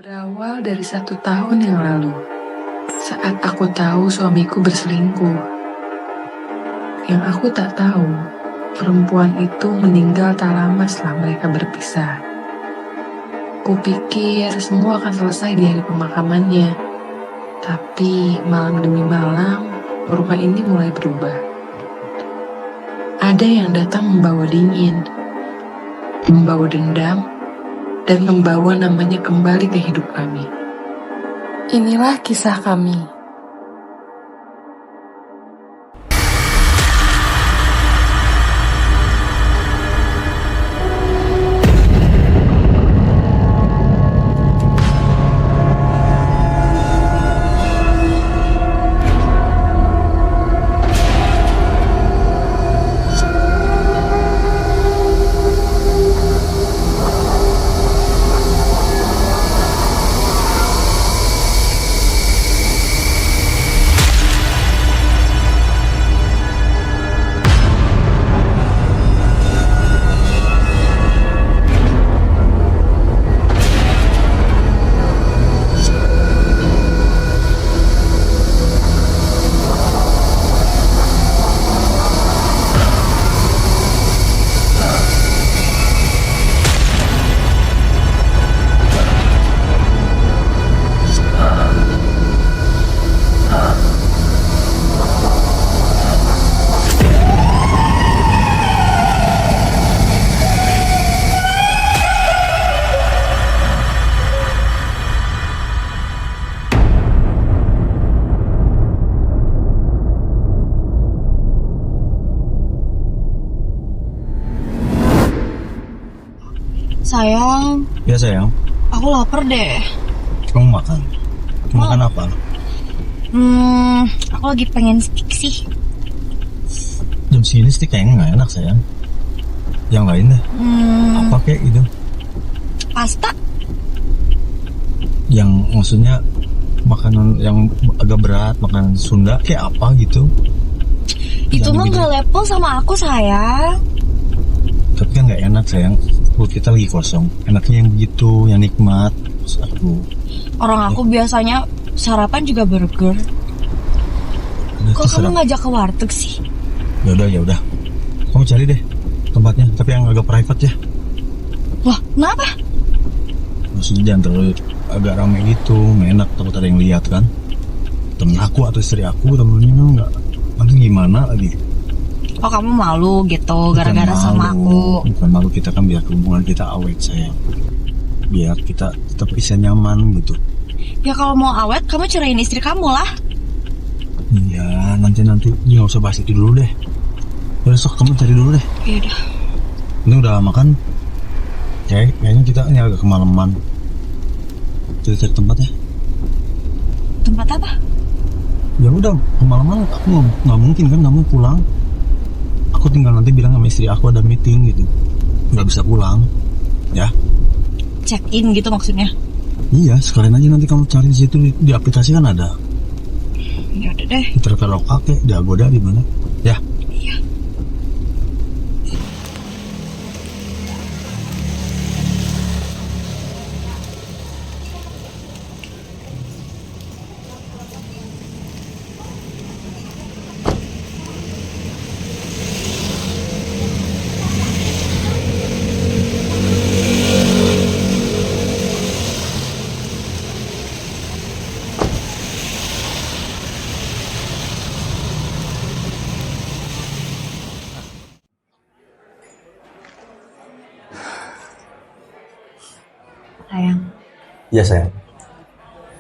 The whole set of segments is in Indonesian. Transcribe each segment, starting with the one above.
Berawal dari 1 tahun yang lalu, saat aku tahu suamiku berselingkuh. Yang aku tak tahu, perempuan itu meninggal tak lama setelah mereka berpisah. Kupikir semua akan selesai di hari pemakamannya. Tapi malam demi malam, rumah ini mulai berubah. Ada yang datang membawa dingin, membawa dendam, dan membawa namanya kembali ke hidup kami. Inilah kisah kami. Sayang. Ya sayang. Aku lapar deh. Kamu makan? Makan apa? Aku lagi pengen steak sih. Jam segini steak kayaknya nggak enak sayang. Yang lain deh. Apa kayak gitu? Pasta? Yang maksudnya makanan yang agak berat, makanan Sunda kayak apa gitu? Itu mah nggak level sama aku sayang. Tapi kan nggak enak sayang. Perut kita lagi kosong. Enaknya yang begitu, yang nikmat. Maksud aku. Orang aku biasanya sarapan juga burger. Kok kamu ngajak ke warteg sih? Ya udah. Kamu cari deh tempatnya, tapi yang agak private ya. Wah, kenapa? Maksudnya jangan terlalu agak ramai gitu, nggak enak, takut ada yang lihat kan. Temen aku atau istri aku, temennya nggak, nanti gimana lagi? Oh, kamu malu gitu gara-gara sama aku. Bukan malu, kita kan biar hubungan kita awet sayang. Biar kita tetap bisa nyaman gitu. Ya kalau mau awet, kamu ceraiin istri kamu lah. Iya, nanti nggak usah bahas itu dulu deh. Besok kamu cari dulu deh. Yaudah. Ini udah makan? Kayaknya kita ini agak kemalaman. Kita cari tempat ya. Tempat apa? Ya udah, kemalaman aku nggak mungkin kan kamu pulang. Aku tinggal nanti bilang sama istri aku ada meeting gitu, nggak bisa pulang, ya. Check in gitu maksudnya? Iya, sekalian aja nanti kamu cari di situ di aplikasi kan ada. Ya udah deh. Di Traveloka kayak di Agoda di mana? Ya. Iya. Sayang. Iya sayang.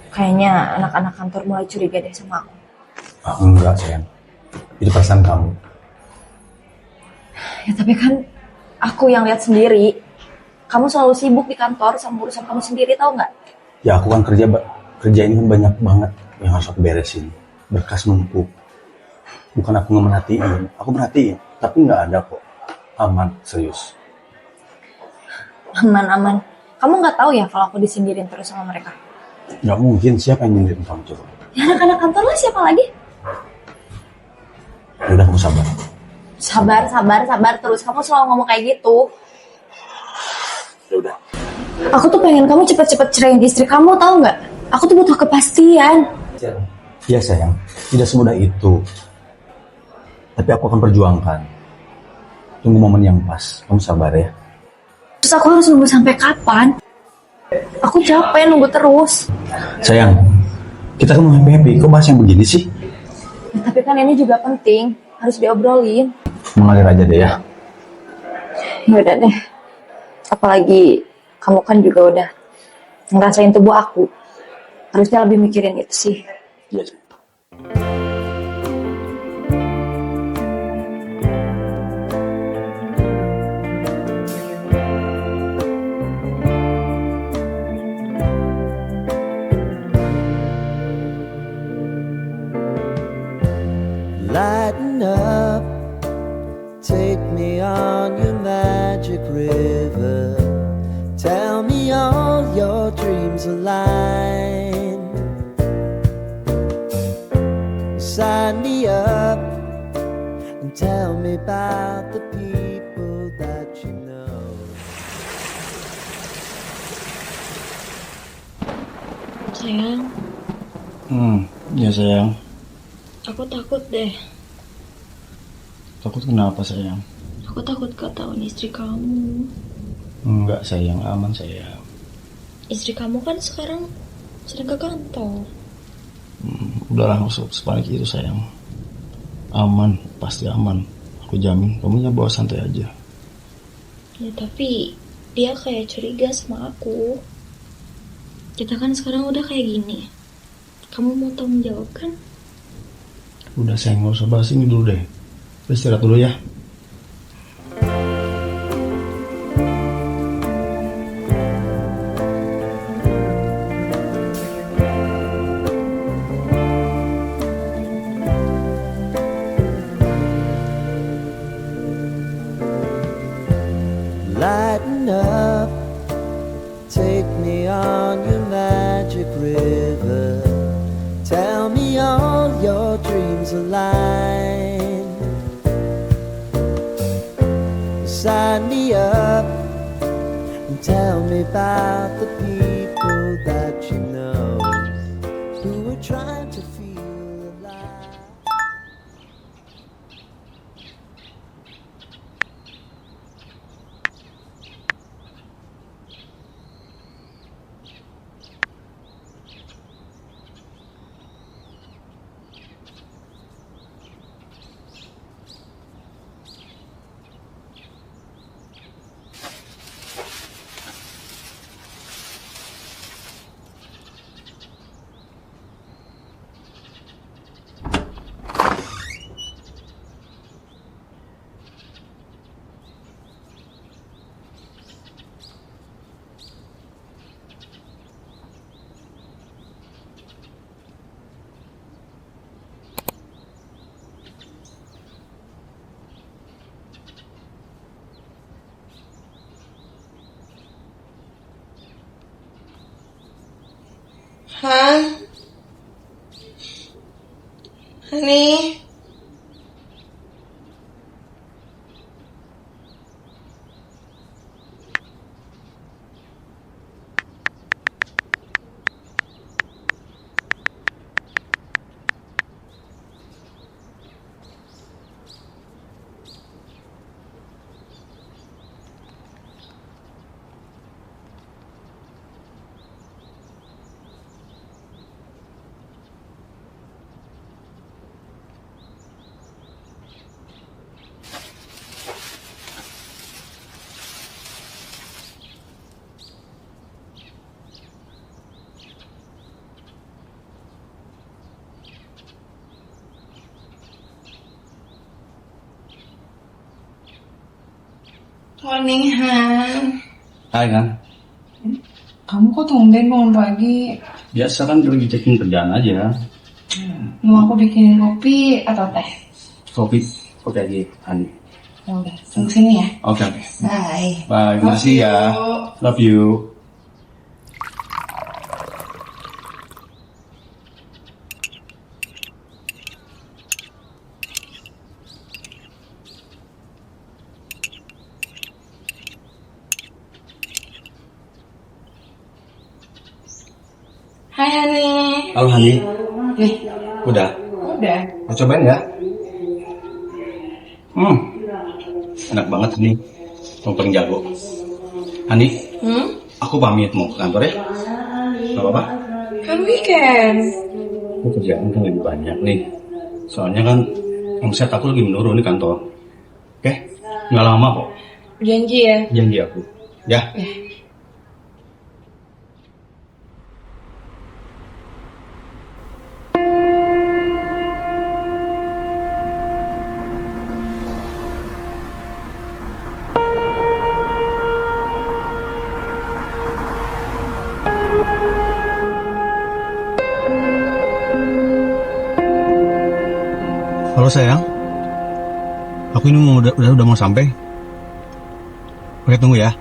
Kayaknya anak-anak kantor mulai curiga deh sama aku. Enggak sayang. Itu perasaan kamu. Ya tapi kan aku yang lihat sendiri. Kamu selalu sibuk di kantor sama urusan kamu sendiri, tahu nggak? Ya aku kan kerja ini kan banyak banget yang harus aku beresin. Berkas numpuk. Bukan aku nggak merhatiin, aku merhatiin, tapi nggak ada kok. Aman, serius. Aman-aman. Kamu nggak tahu ya kalau aku disindirin terus sama mereka? Nggak mungkin, siapa yang nyindirin kamu coba? Ya anak-anak kantor lah, siapa lagi? Ya udah, kamu sabar. Sabar terus. Kamu selalu ngomong kayak gitu. Ya udah. Aku tuh pengen kamu cepet-cepet ceraiin istri kamu, tahu nggak? Aku tuh butuh kepastian. Iya sayang, tidak semudah itu. Tapi aku akan perjuangkan. Tunggu momen yang pas, kamu sabar ya. Terus aku harus nunggu sampai kapan? Aku capek nunggu terus. Sayang, kita kan mau happy-happy, kok bahas yang begini sih? Ya, tapi kan ini juga penting, harus diobrolin. Mengalir aja deh ya. Ya udah deh. Apalagi kamu kan juga udah ngerasain tubuh aku. Harusnya lebih mikirin itu sih. Iya. Lighten up, take me on your magic river. Tell me all your dreams align. Sign me up and tell me about the people that you know. Sayang, Ya sayang. aku takut deh. Takut kenapa sayang? Aku takut ketahuan istri kamu. Enggak sayang, aman sayang. Istri kamu kan sekarang sedang ke kantor. Udahlah, nggak usah sepanik itu sayang. Aman, pasti aman. Aku jamin, kamunya bawa santai aja. Ya tapi dia kayak curiga sama aku. Kita kan sekarang udah kayak gini. Kamu mau tanggung jawab kan? Udah sayang, nggak usah bahas ini dulu deh. Istirahat dulu ya. Lighten up, take me on your magic river. Tell me all your dreams align. Sign me up and tell me about the people that you know who are trying to feel alive. Hah? Honey? Morning, Han. Hai kan? Kamu kok tumben bangun pagi? Biasa kan lagi checking kerjaan aja. Mau aku bikinin kopi atau teh? Kopi aja, Ani. Ya udah, tunggu sini ya. Oke. Bye. Bye, makasih ya. Love you. Hai, Hani. Halo Hani, Nih, udah? udah. Mau cobain ya? Enak banget nih. Kamu paling jago. Hani, aku pamit mau ke kantor ya? Gak apa-apa? Kan weekend. Aku kerjaan kan lebih banyak nih. Soalnya kan omset aku lagi menurun di kantor. Oke? Nggak lama kok. Janji ya. Janji aku. Ya? Halo sayang, aku ini udah mau sampai. Oke, tunggu ya.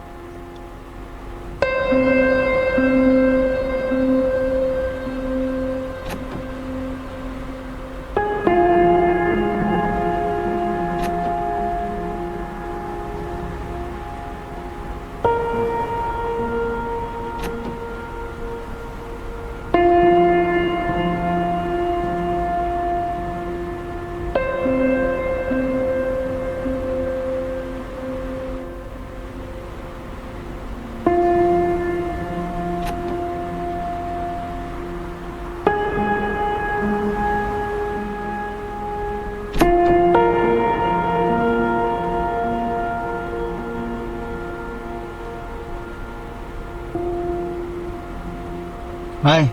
Hai.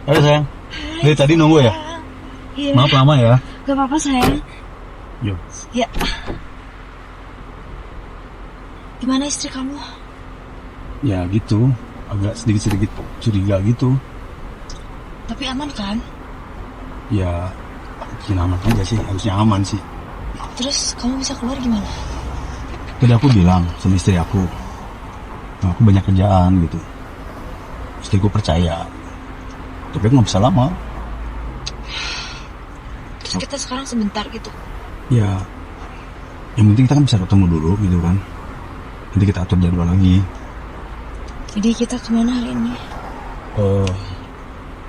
Halo sayang. Dari tadi nunggu ya? Iya. Maaf lama ya. Gak apa-apa sayang. Yuk. Ya. Gimana istri kamu? Ya gitu, agak sedikit-sedikit curiga gitu. Tapi aman kan? Ya, mungkin aman aja sih, harusnya aman sih. Terus kamu bisa keluar gimana? Tadi aku bilang sama istri aku banyak kerjaan gitu. Istriku percaya, tapi aku nggak bisa lama. Terus kita sekarang sebentar gitu. Ya, yang penting kita kan bisa ketemu dulu gitu kan. Nanti kita atur jadwal lagi. Jadi kita kemana hari ini?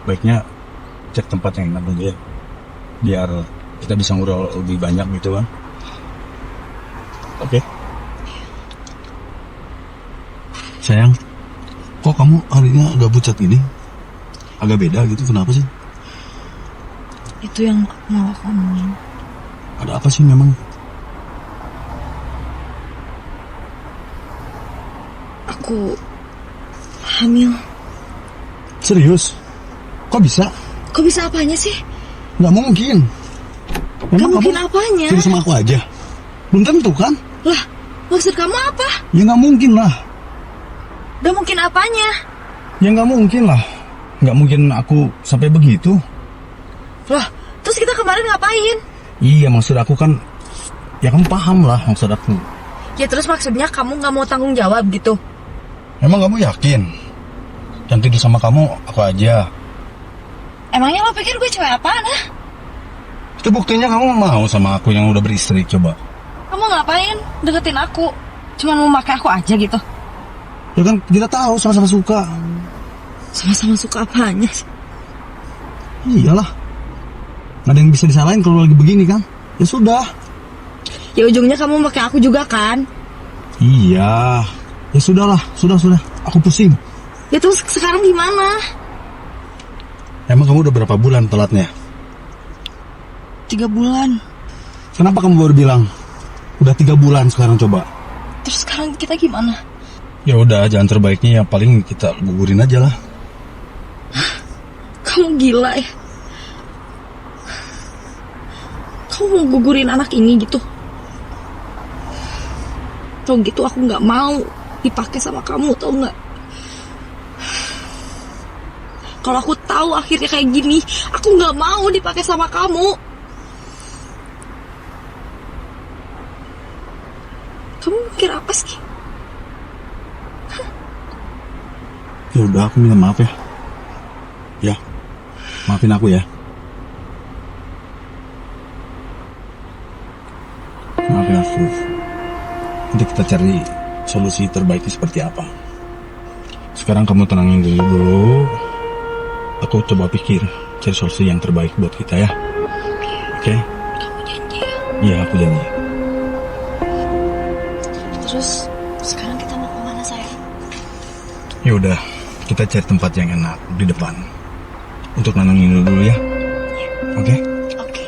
Baiknya cek tempat yang enak dulu ya, biar kita bisa ngobrol lebih banyak gitu kan. Oke. Sayang, kok kamu harinya agak pucat gini? Agak beda gitu, kenapa sih? Itu yang mau aku omongin. Ada apa sih memang? Aku hamil. Serius? Kok bisa? Kok bisa apanya sih? Nggak mungkin. Gak mungkin apanya? Jadi sama aku aja. Belum tentu kan? Lah, maksud kamu apa? Ya nggak mungkin lah. Gak mungkin apanya? Ya nggak mungkin lah. Nggak mungkin aku sampai begitu. Lah, terus kita kemarin ngapain? Iya, maksud aku kan, ya kamu paham lah maksud aku. Ya terus maksudnya kamu gak mau tanggung jawab gitu? Emang kamu yakin? Yang tidur sama kamu aku aja. Emangnya lo pikir gue cewek apaan, ah? Itu buktinya kamu mau sama aku yang udah beristri, coba. Kamu ngapain deketin aku? Cuman mau pakai aku aja gitu? Ya kan kita tahu sama-sama suka. Sama-sama suka apanya sih? Iyalah. Nggak ada yang bisa disalahin kalau lagi begini kan. Ya sudah. Ya ujungnya kamu pakai aku juga kan? Iya. Ya sudahlah, sudah. Aku pusing. Ya terus sekarang gimana? Emang kamu udah berapa bulan telatnya? 3 bulan. Kenapa kamu baru bilang? Udah 3 bulan sekarang coba. Terus sekarang kita gimana? Ya udah, jalan terbaiknya yang paling kita gugurin aja lah. Kamu gila ya? Kamu mau gugurin anak ini gitu? Tau gitu aku nggak mau dipakai sama kamu, tau nggak? Kalau aku tahu akhirnya kayak gini, aku nggak mau dipakai sama kamu. Kamu mikir apa sih? Ya udah, aku minta maaf ya. Ya, maafin aku ya. Maafin aku. Nanti kita cari solusi terbaiknya seperti apa. Sekarang kamu tenangin dulu. Aku coba pikir cari solusi yang terbaik buat kita ya. Oke? Kamu janji ya? Iya, aku janji. Terus sekarang kita mau kemana sayang? Ya udah, kita cari tempat yang enak di depan untuk nenangin dulu ya. Oke? Oke.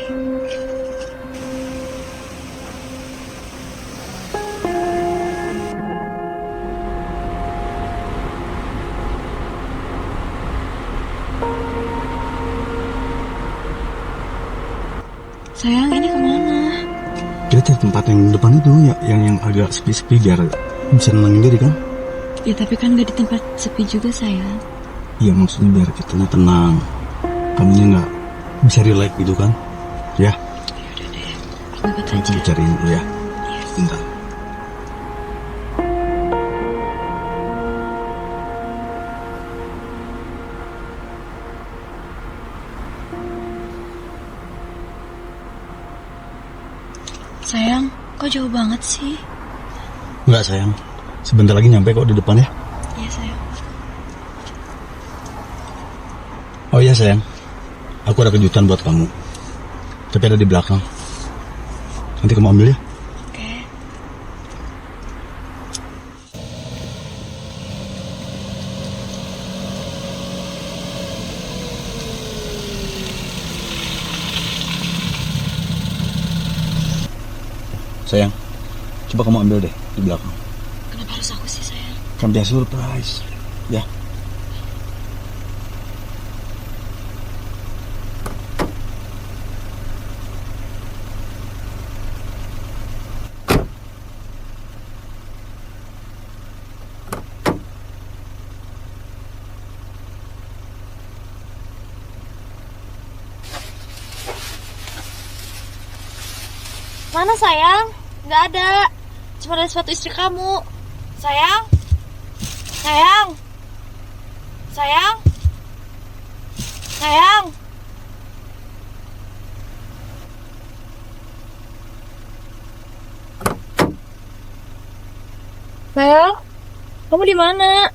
Sayang, ini kemana? Kita cari tempat yang di depan itu ya, yang agak sepi-sepi biar bisa nenangin diri kan? Ya tapi kan gak di tempat sepi juga sayang. Iya, maksudnya biar kita tenang, kamunya nggak bisa relax gitu kan? Ya, Yaudah deh, aku ikut aja. kita cariin dulu ya. Bentar. Sayang, kok jauh banget sih? Nggak sayang, sebentar lagi nyampe kok di depan ya. Iya sayang. Oh iya sayang, aku ada kejutan buat kamu. Tapi ada di belakang. Nanti kamu ambil ya. Oke. Sayang, coba kamu ambil deh di belakang. Kenapa harus aku sih sayang? Kan dia surprise. Ya. Mana sayang? Nggak ada. Cuma ada sepatu istri kamu. Sayang? Sayang? Sayang? Sayang? Sayang? Kamu di mana?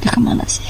Dia kemana sih?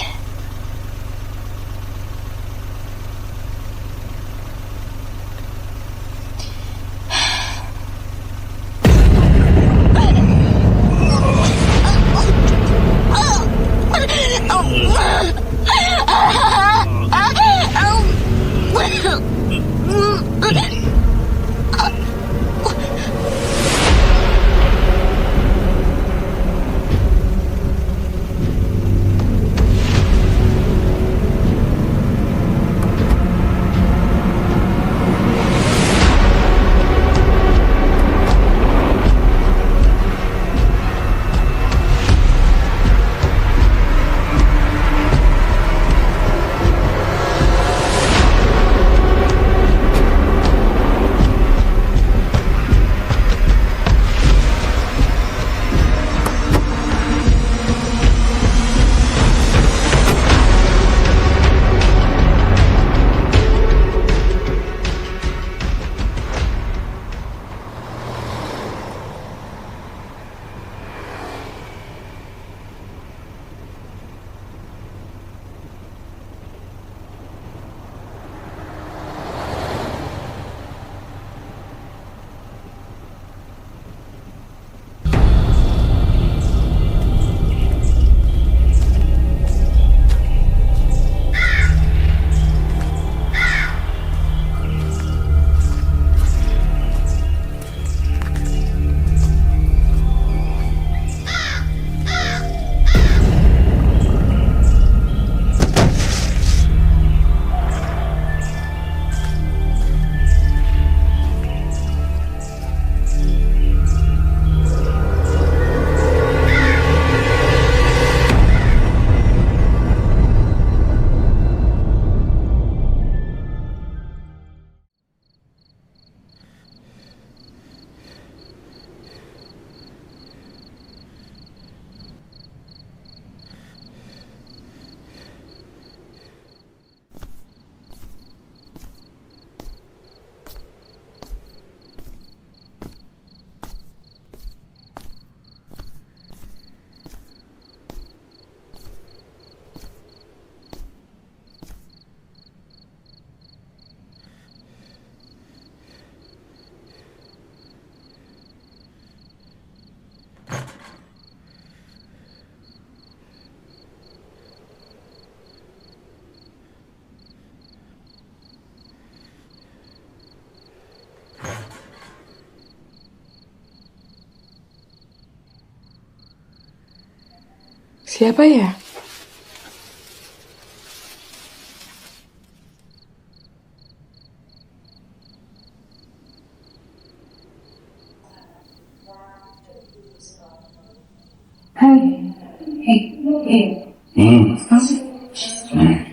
Siapa ya?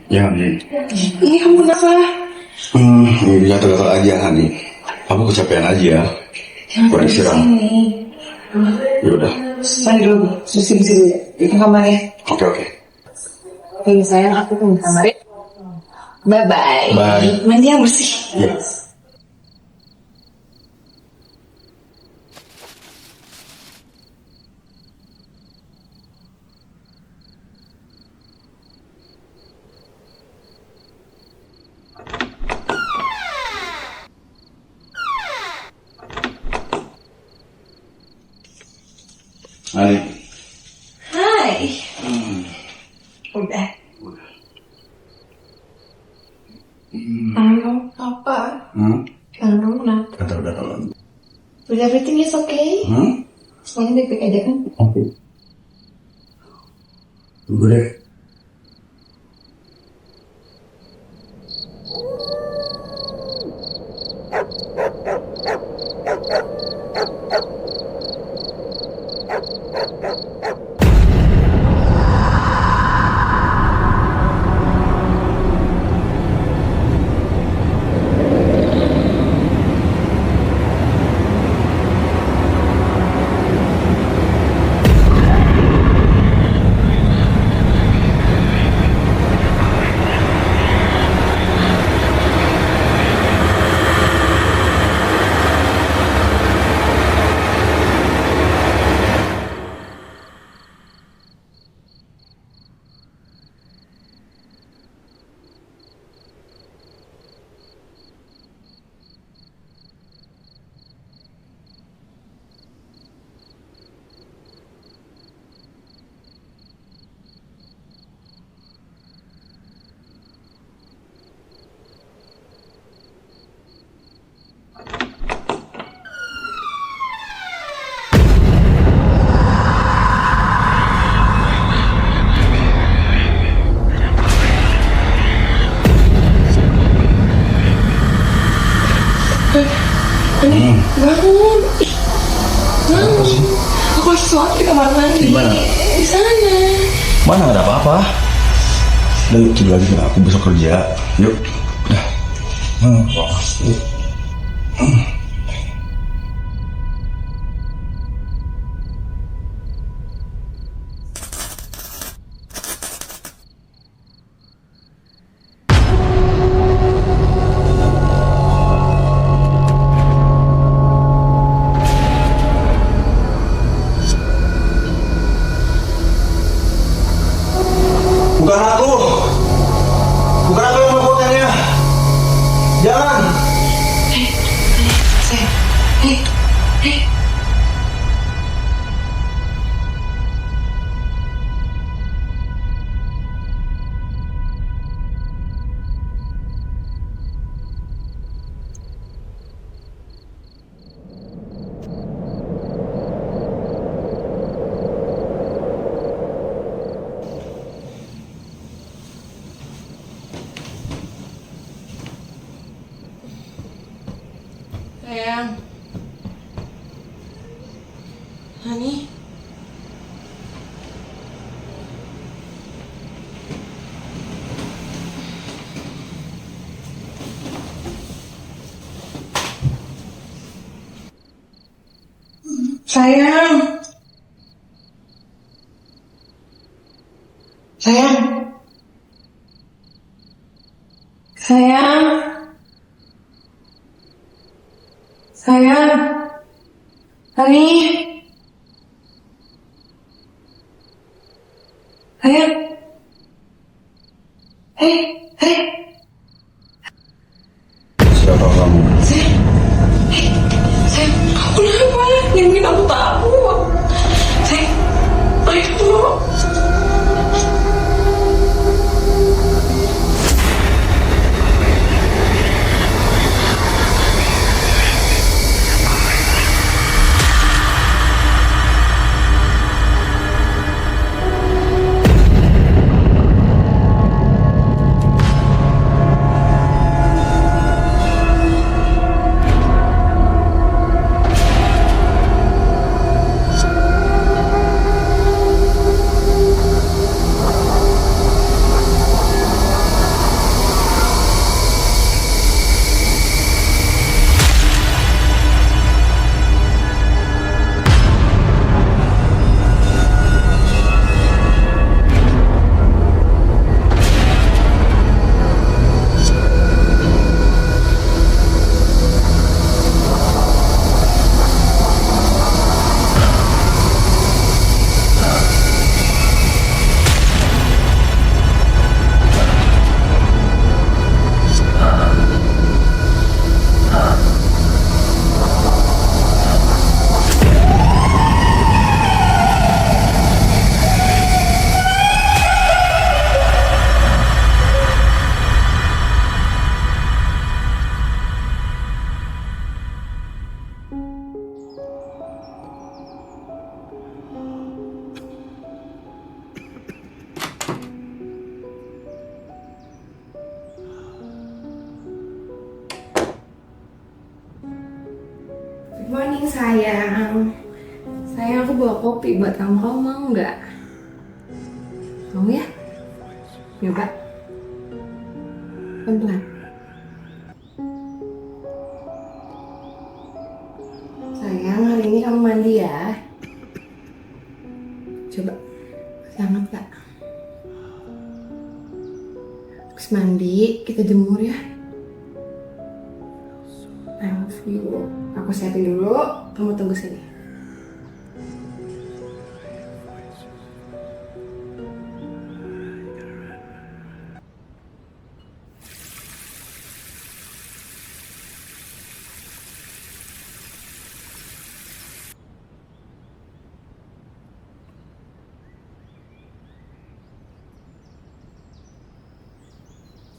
Ya, nih. Ini kamu kenapa? Ini gatal-gatal aja, nih. Kamu kecapean aja. Kurang istirahat. Ya udah. Mandi dulu, bersih-bersih dulu ya. Di kamar ya. Oke. Oke sayang, aku ke kamar ya. Bye-bye. Bye. Mandi yang bersih. Yes. Hai. Hai. Udah. Halo, apa? Jangan kamu kenapa? Gatal-gatal. Udah everything is okay? Semuanya baik-baik aja kan? Oke. Tunggu deh. Bangun. Bangun. Aku harus sesuatu di kamar mandi. Di mana? Di sana. Mana ada apa-apa? Udah yuk tidur lagi, aku besok kerja. Yuk. Udah. Bukan aku. Bukan aku yang melakukannya. Jangan. Sayang. Hani. Sayang. Sayang. Sayang. Sayang. Hani. Sayang. Hei. Siapa kamu? Sayang, kamu kenapa? Yang bikin aku takut. Sayang, balik dulu. sayang. Sayang, aku bawa kopi buat kamu. Kamu mau nggak? Mau ya? Coba. Pelan-pelan. Sayang, hari ini kamu mandi ya. Coba. Sangat gak? Habis mandi, kita jemur ya. I love you. Aku siapin dulu, kamu tunggu sini.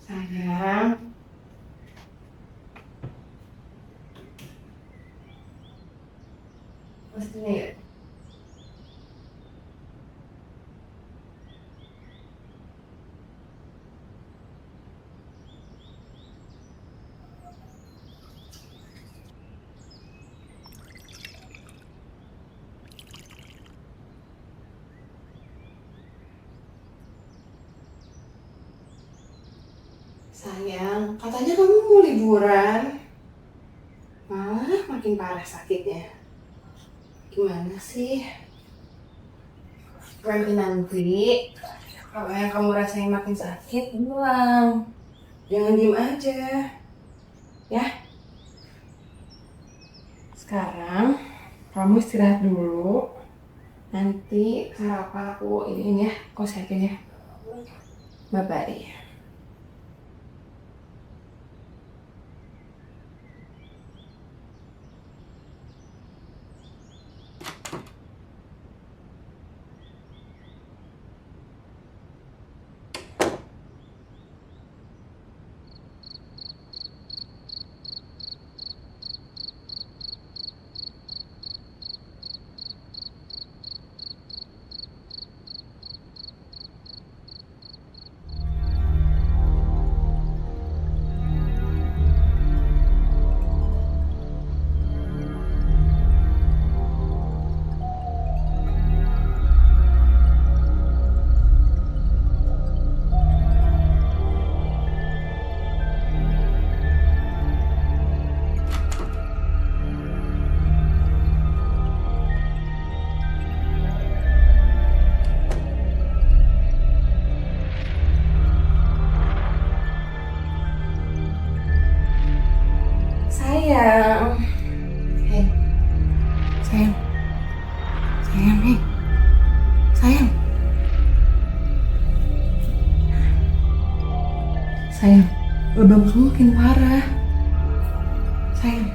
Sayang. Maksudnya ya? Sayang, katanya kamu mau liburan. Malah makin parah sakitnya. Gimana sih? Nanti kalau yang kamu rasain makin sakit, bilang. Jangan diem aja. Ya? Sekarang kamu istirahat dulu. Nanti sarapan aku ini ya, aku siapin ya. Bye-bye. Sayang. Hei. Sayang. Sayang, hei. Sayang. Sayang, lebam kamu makin parah. Sayang.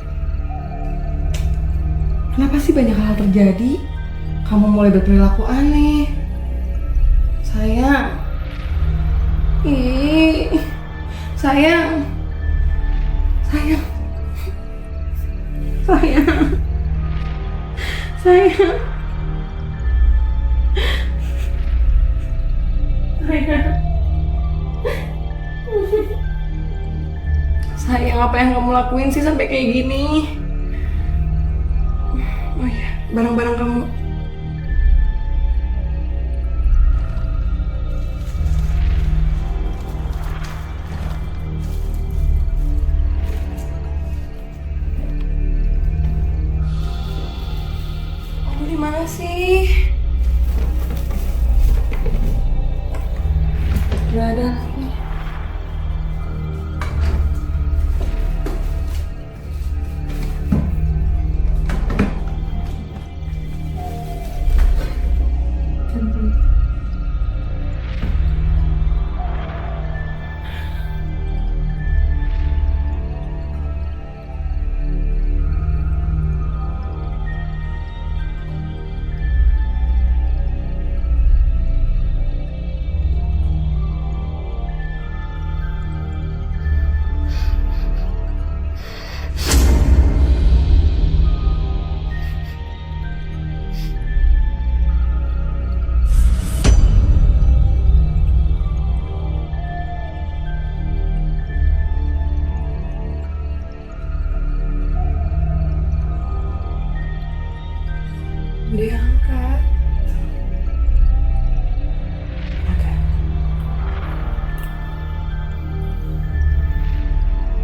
Kenapa sih banyak hal terjadi? Kamu mulai berperilaku aneh. Sayang. Ih. Sayang. Sayang. Sayang. Sayang. Sayang. Sayang, apa yang kamu lakuin sih sampai kayak gini? Oh iya, barang-barang kamu. Kamu di mana sih? Gak ada lagi.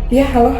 Iya, halo.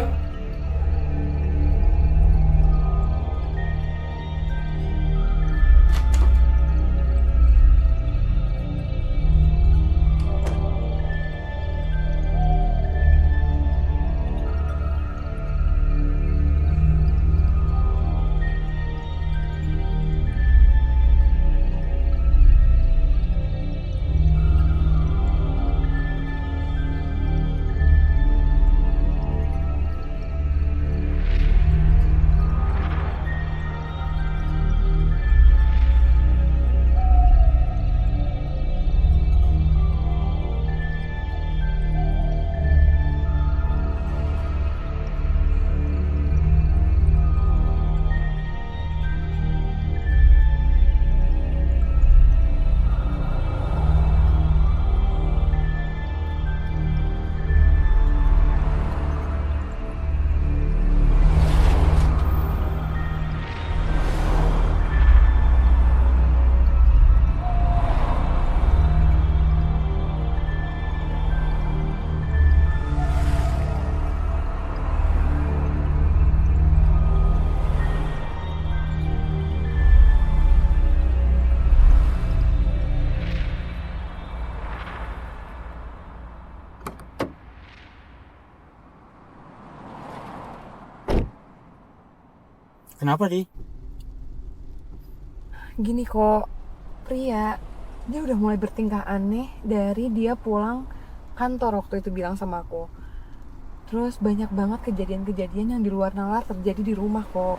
Kenapa, Di? Gini kok, Pria, dia udah mulai bertingkah aneh dari dia pulang kantor waktu itu bilang sama aku. Terus banyak banget kejadian-kejadian yang di luar nalar terjadi di rumah kok.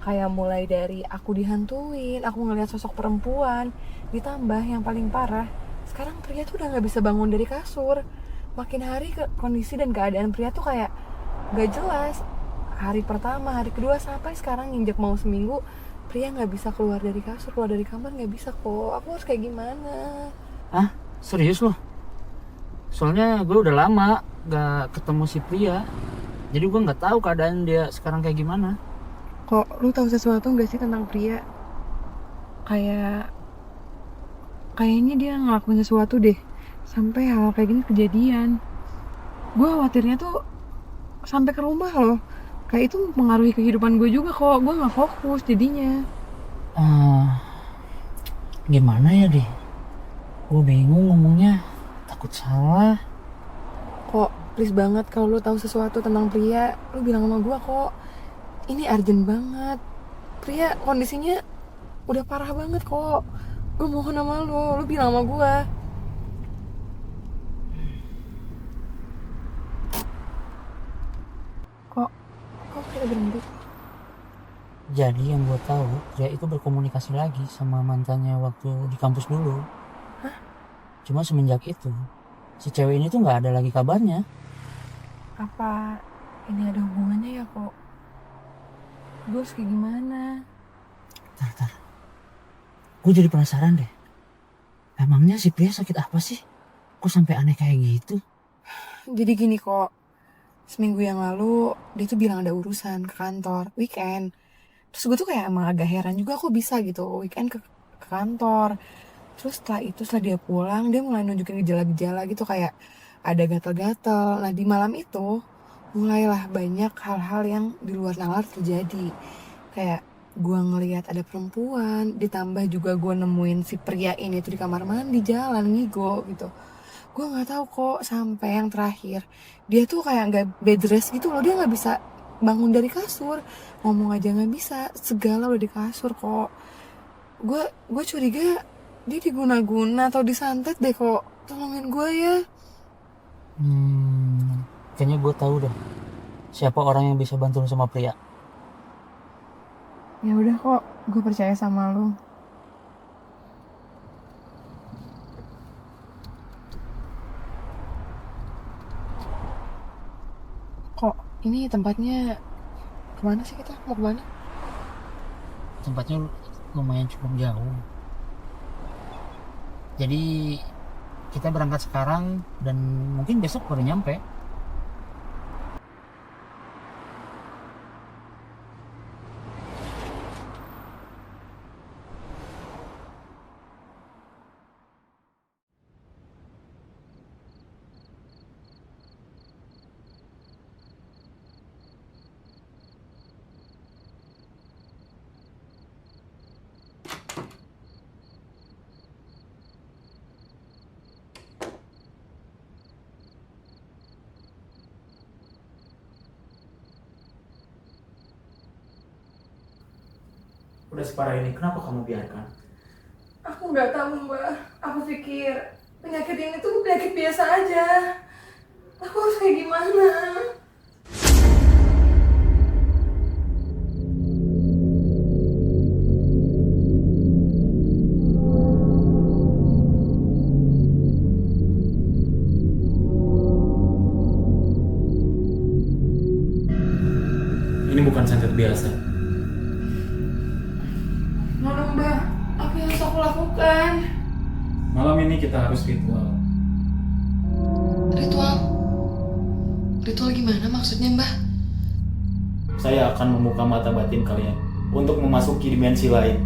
Kayak mulai dari aku dihantuin, aku ngeliat sosok perempuan, ditambah yang paling parah, sekarang Pria tuh udah gak bisa bangun dari kasur. Makin hari kondisi dan keadaan Pria tuh kayak gak jelas. Hari pertama, hari kedua, sampai sekarang nginjek mau seminggu, Pria nggak bisa keluar dari kasur, keluar dari kamar nggak bisa kok. Aku harus kayak gimana? Hah? Serius loh? Soalnya gue udah lama gak ketemu si Pria. Jadi gue gak tahu keadaan dia sekarang kayak gimana. Kok lu tahu sesuatu nggak sih tentang Pria? Kayaknya dia ngelakuin sesuatu deh, sampai hal kayak gini kejadian. Gue khawatirnya tuh sampai ke rumah loh. Kayak itu mempengaruhi kehidupan gue juga kok. Gue nggak fokus jadinya. Gimana ya, Di? Gue bingung ngomongnya. Takut salah. Kok please banget kalau lu tahu sesuatu tentang Pria, lu bilang sama gue kok. Ini urgent banget. Pria kondisinya udah parah banget kok. Gue mohon sama lu bilang sama gue. Kok kita berhenti? Jadi yang gue tahu, Pria itu berkomunikasi lagi sama mantannya waktu di kampus dulu. Hah? Cuma semenjak itu, si cewek ini tuh gak ada lagi kabarnya. Apa ini ada hubungannya ya kok? Gue harus kayak gimana? Tar. Gue jadi penasaran deh. Emangnya si Pria sakit apa sih? Kok sampai aneh kayak gitu? Jadi gini kok, seminggu yang lalu dia tuh bilang ada urusan ke kantor weekend. Terus gue tuh kayak emang agak heran juga kok bisa gitu weekend ke kantor. Terus setelah dia pulang, dia mulai nunjukin gejala-gejala gitu kayak ada gatal-gatal. Nah di malam itu mulailah banyak hal-hal yang di luar nalar terjadi. Kayak gue ngelihat ada perempuan, ditambah juga gue nemuin si pria ini tuh di kamar mandi jalan ngigo gitu. Gue nggak tahu kok sampai yang terakhir dia tuh kayak nggak bed rest gitu loh, dia nggak bisa bangun dari kasur, ngomong aja nggak bisa, segala udah di kasur kok. Gue curiga dia diguna-guna atau disantet deh kok. Tolongin gue ya. Kayaknya gue tahu deh siapa orang yang bisa bantu lu sama Pria. Ya udah kok, gue percaya sama lu. Kok ini tempatnya kemana sih, kita mau kemana? Tempatnya lumayan cukup jauh. Jadi kita berangkat sekarang dan mungkin besok baru nyampe. udah separah ini, kenapa kamu biarkan? Aku nggak tahu Mbak. Aku pikir penyakit ini tuh penyakit biasa aja. Aku harus kayak gimana? Ini bukan santet biasa. Mana Mbak? Apa yang harus aku lakukan? Malam ini kita harus ritual. Ritual? Ritual gimana maksudnya, Mbah? Saya akan membuka mata batin kalian untuk memasuki dimensi lain.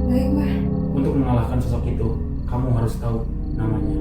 Baik Mbak. Untuk mengalahkan sosok itu, kamu harus tahu namanya.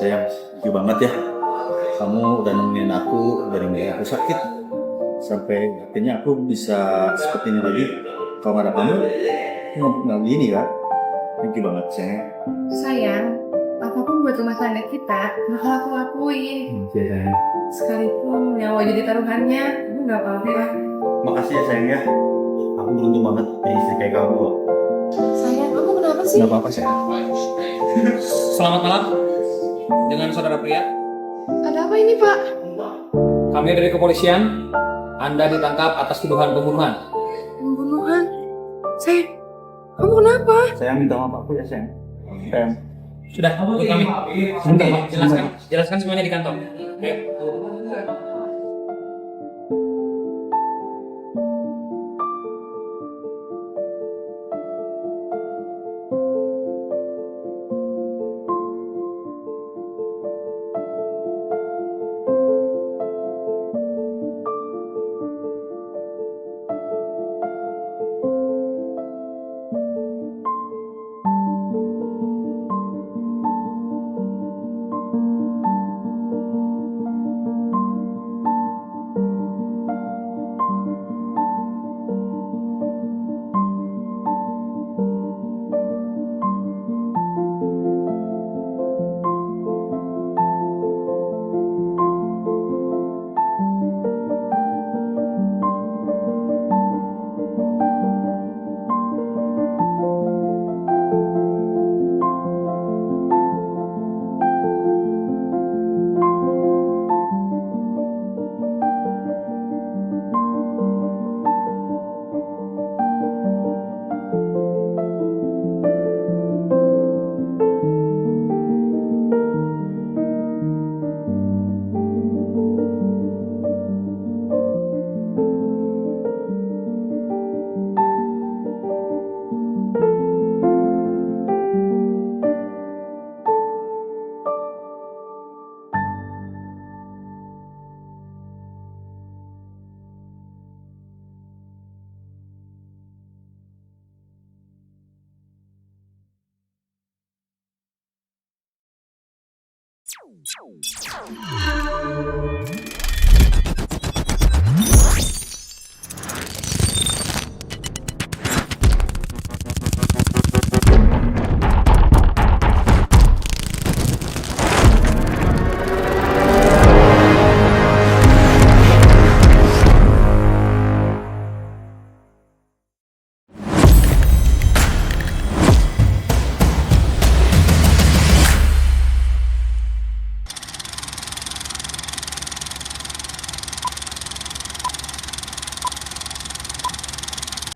Sayang, thank you banget ya. Kamu udah nemenin aku dari mulai aku sakit sampai akhirnya aku bisa seperti ini lagi. Kalau nggak ada kamu, nggak gini kan? Thank you banget sayang. Sayang, apapun buat rumah tangga kita bakal aku lakuin. Iya sayang. Sekalipun nyawa jadi taruhannya, itu nggak apa-apa. Makasih ya sayang ya. Aku beruntung banget punya istri kayak kamu loh. Sayang, kamu kenapa sih? Nggak apa-apa sayang. Selamat malam dengan saudara pria. Ada apa ini, Pak? Kami dari kepolisian. Anda ditangkap atas tuduhan pembunuhan. Pembunuhan? Sayang, kamu kenapa? Sayang minta maaf aku ya sayang. Sayang. Sudah, ikut kami. Jelaskan semuanya di kantor. Ayo.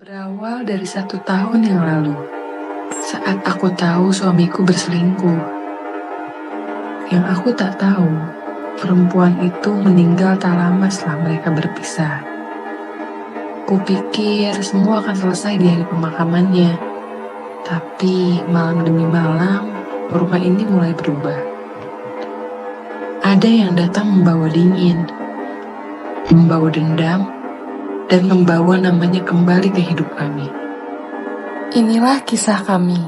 Berawal dari 1 tahun yang lalu, saat aku tahu suamiku berselingkuh. Yang aku tak tahu, perempuan itu meninggal tak lama setelah mereka berpisah. Kupikir semua akan selesai di hari pemakamannya. Tapi malam demi malam, rumah ini mulai berubah. Ada yang datang membawa dingin, membawa dendam, dan membawa namanya kembali ke hidup kami. Inilah kisah kami.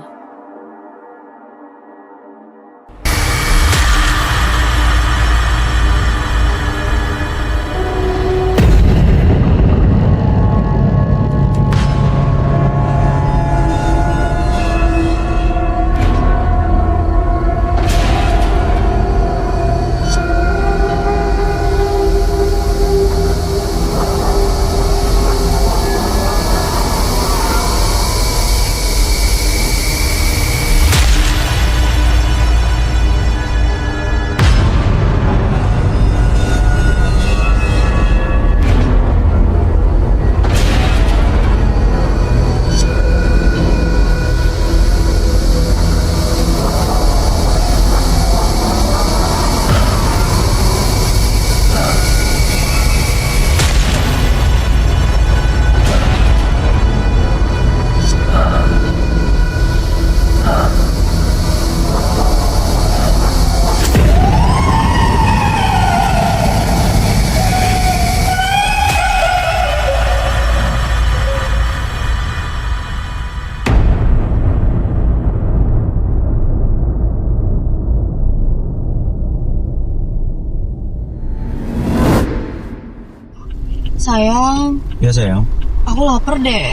Sayang, Ya sayang, aku lapar deh.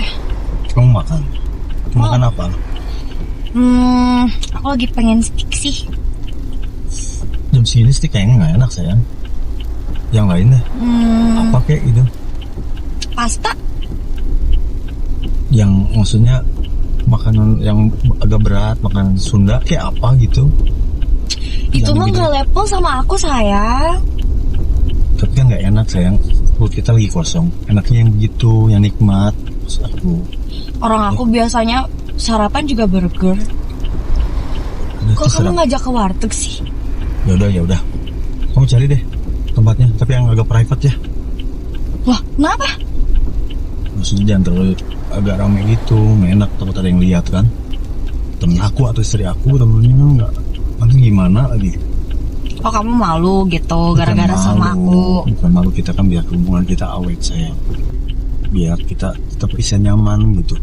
kamu makan. Makan apa? Aku lagi pengen steak sih. Jam segini sih kayaknya nggak enak sayang. Yang lain deh. Apa kayak gitu? Pasta? Yang maksudnya makanan yang agak berat, makanan Sunda kayak apa gitu? Itu Yang mah gitu. gak level sama aku, sayang. Tapi kan nggak enak sayang. Perut kita lagi kosong. Enaknya yang begitu, yang nikmat. Maksud aku. Orang aku biasanya sarapan juga burger. Udah, Kok terserah. kamu ngajak ke warteg sih? Ya udah. Kamu cari deh tempatnya, tapi yang agak private ya. Wah, kenapa? Maksudnya jangan terlalu agak rame gitu, nggak enak takut ada yang lihat kan. Temen aku atau istri aku, temennya nggak. Nanti gimana lagi? Oh, kamu malu gitu gara-gara Bukan sama malu, aku. bukan malu, kita kan biar hubungan kita awet sayang. Biar kita tetap bisa nyaman gitu.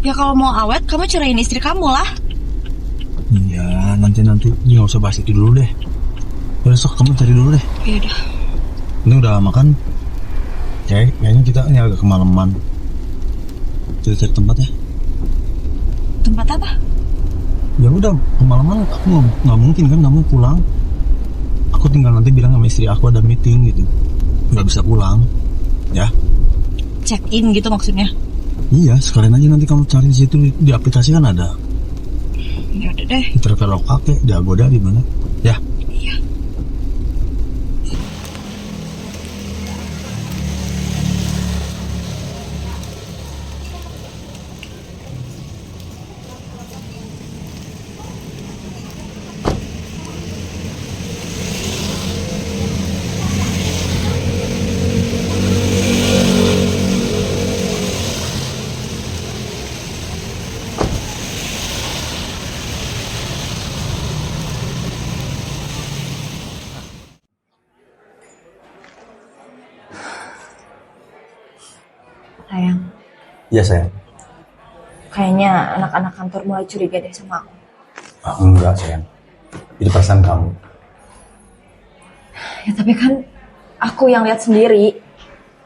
Ya kalau mau awet, kamu ceraiin istri kamu lah. Iya, nanti nggak usah bahas itu dulu deh. Besok kamu cari dulu deh. Yaudah. Ini udah makan? Kayaknya kita ini agak kemalaman. Kita cari tempat ya. Tempat apa? Ya udah, kemalaman aku nggak mungkin kan kamu pulang. Aku tinggal nanti bilang sama istri aku ada meeting gitu, nggak bisa pulang. Ya. Check in gitu maksudnya. Iya, sekalian aja nanti kamu cari di situ di aplikasi kan ada. Ya udah deh. Di Traveloka kayak di Agoda di mana? Ya. Iya. Sayang, Iya sayang. kayaknya anak-anak kantor mulai curiga deh sama aku. Enggak sayang. Itu perasaan kamu. Ya tapi kan aku yang lihat sendiri.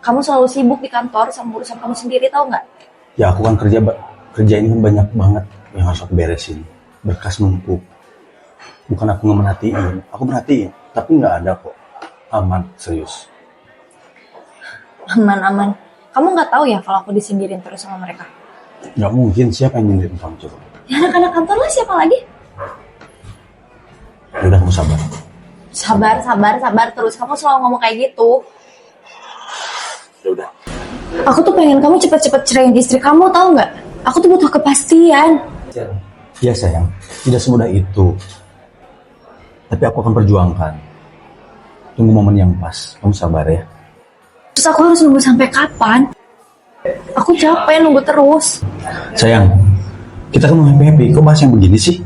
Kamu selalu sibuk di kantor sama urusan kamu sendiri, tahu nggak? Ya aku kan kerja ini kan banyak banget yang harus aku beresin. Berkas numpuk. Bukan aku nggak merhatiin, aku merhatiin, tapi nggak ada kok. Aman, serius. Aman-aman. Kamu nggak tahu ya kalau aku disindirin terus sama mereka? Nggak mungkin, siapa yang nyindirin kamu coba? Ya anak-anak kantor lah, siapa lagi? Ya udah, kamu sabar. Sabar terus. Kamu selalu ngomong kayak gitu. Ya udah. Aku tuh pengen kamu cepet-cepet ceraiin istri kamu, tahu nggak? Aku tuh butuh kepastian. Ya sayang, tidak semudah itu. Tapi aku akan perjuangkan. Tunggu momen yang pas, kamu sabar ya. Terus aku harus nunggu sampai kapan? Aku capek nunggu terus. Sayang, kita kan mau happy-happy, kok bahas yang begini sih?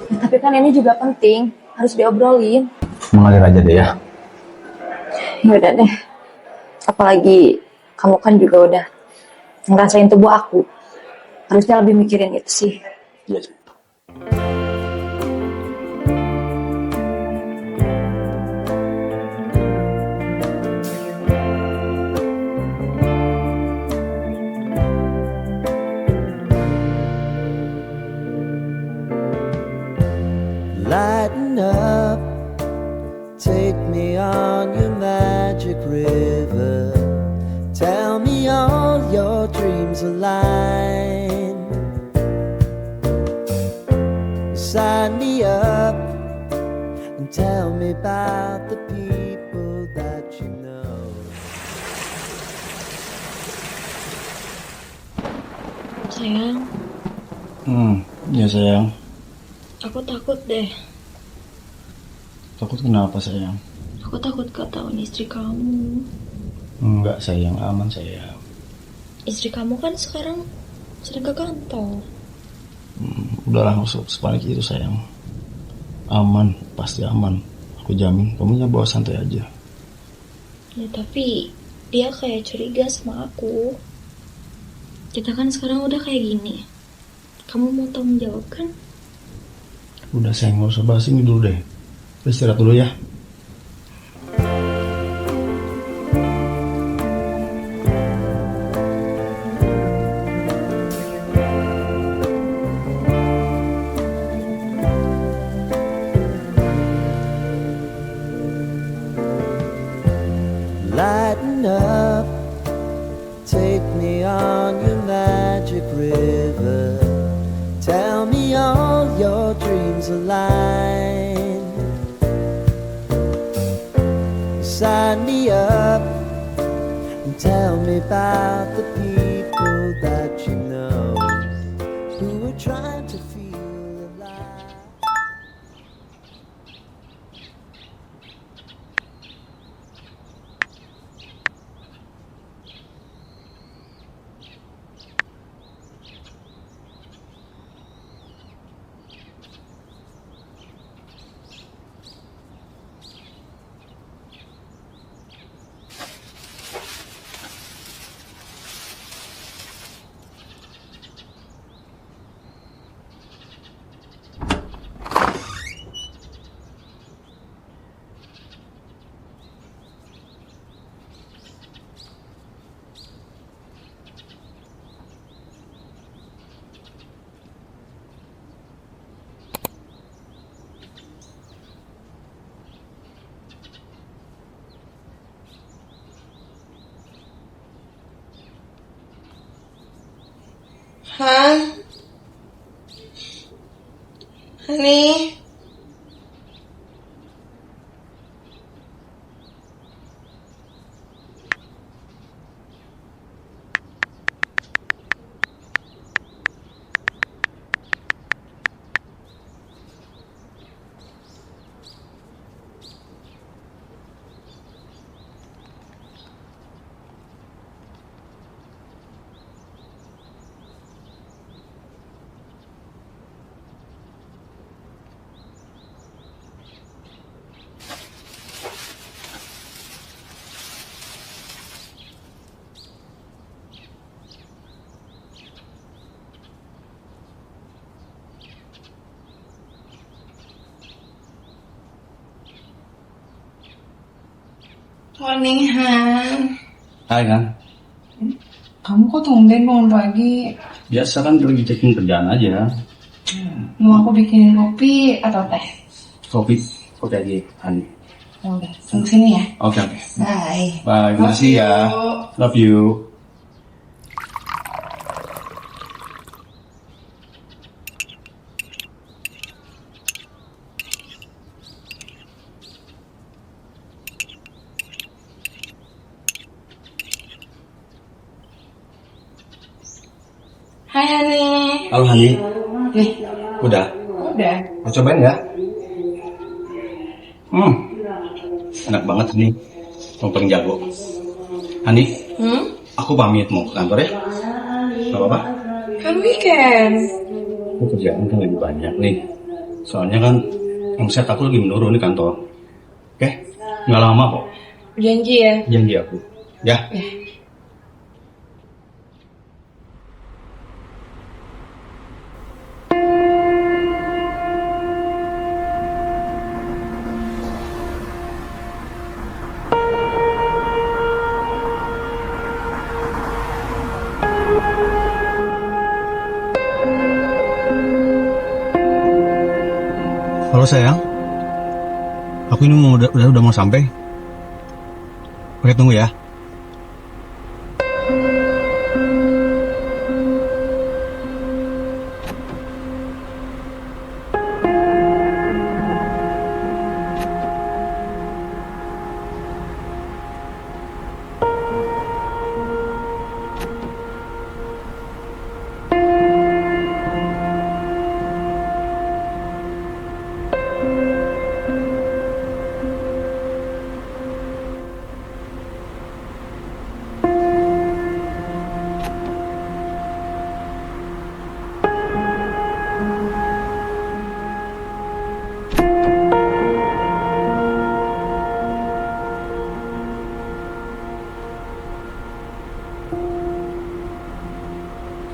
Ya, tapi kan ini juga penting, harus diobrolin. Mengalir aja deh ya. Ya udah deh. Apalagi kamu kan juga udah ngerasain tubuh aku. Harusnya lebih mikirin itu sih. Iya. Lighten up, take me on your magic river. Tell me all your dreams align. Sign me up and tell me about the people that you know. Sayang, Ya sayang. aku takut deh. Takut kenapa sayang? Aku takut ketahuan istri kamu. Enggak sayang, aman sayang. Istri kamu kan sekarang sedang ke kantor. Udahlah, nggak usah sepanik itu sayang. Aman, pasti aman. Aku jamin, kamunya bawa santai aja. Ya tapi dia kayak curiga sama aku. Kita kan sekarang udah kayak gini. Kamu mau tanggung jawab kan? Udah sayang, nggak usah bahas ini dulu deh. Istirahat dulu ya. lighten up. Take me on your magic river. Tell me all your dreams align. Sign me up and tell me about the people that you know who are trying to feel alive. Hah? Hani? Morning, Han. Hai kan? Kamu kok tumben bangun pagi? Biasa kan lagi checking kerjaan aja. Mau aku bikinin kopi atau teh? Kopi aja, Hani. Ya udah, tunggu sini ya. Oke. Bye. Bye, makasih ya. Love you. Hai, Hani. Halo Hani. Nih, Udah. udah. Mau cobain ya? Enak banget nih. Mau paling jago. Hani, aku pamit mau ke kantor ya. Gak apa-apa? Kan weekend. Aku kerjaan kan lagi banyak nih. Soalnya kan omset aku lagi menurun di kantor. Oke? Nggak lama kok. Janji ya. Janji aku. Ya. Halo sayang, aku ini udah mau sampai. Oke, tunggu ya.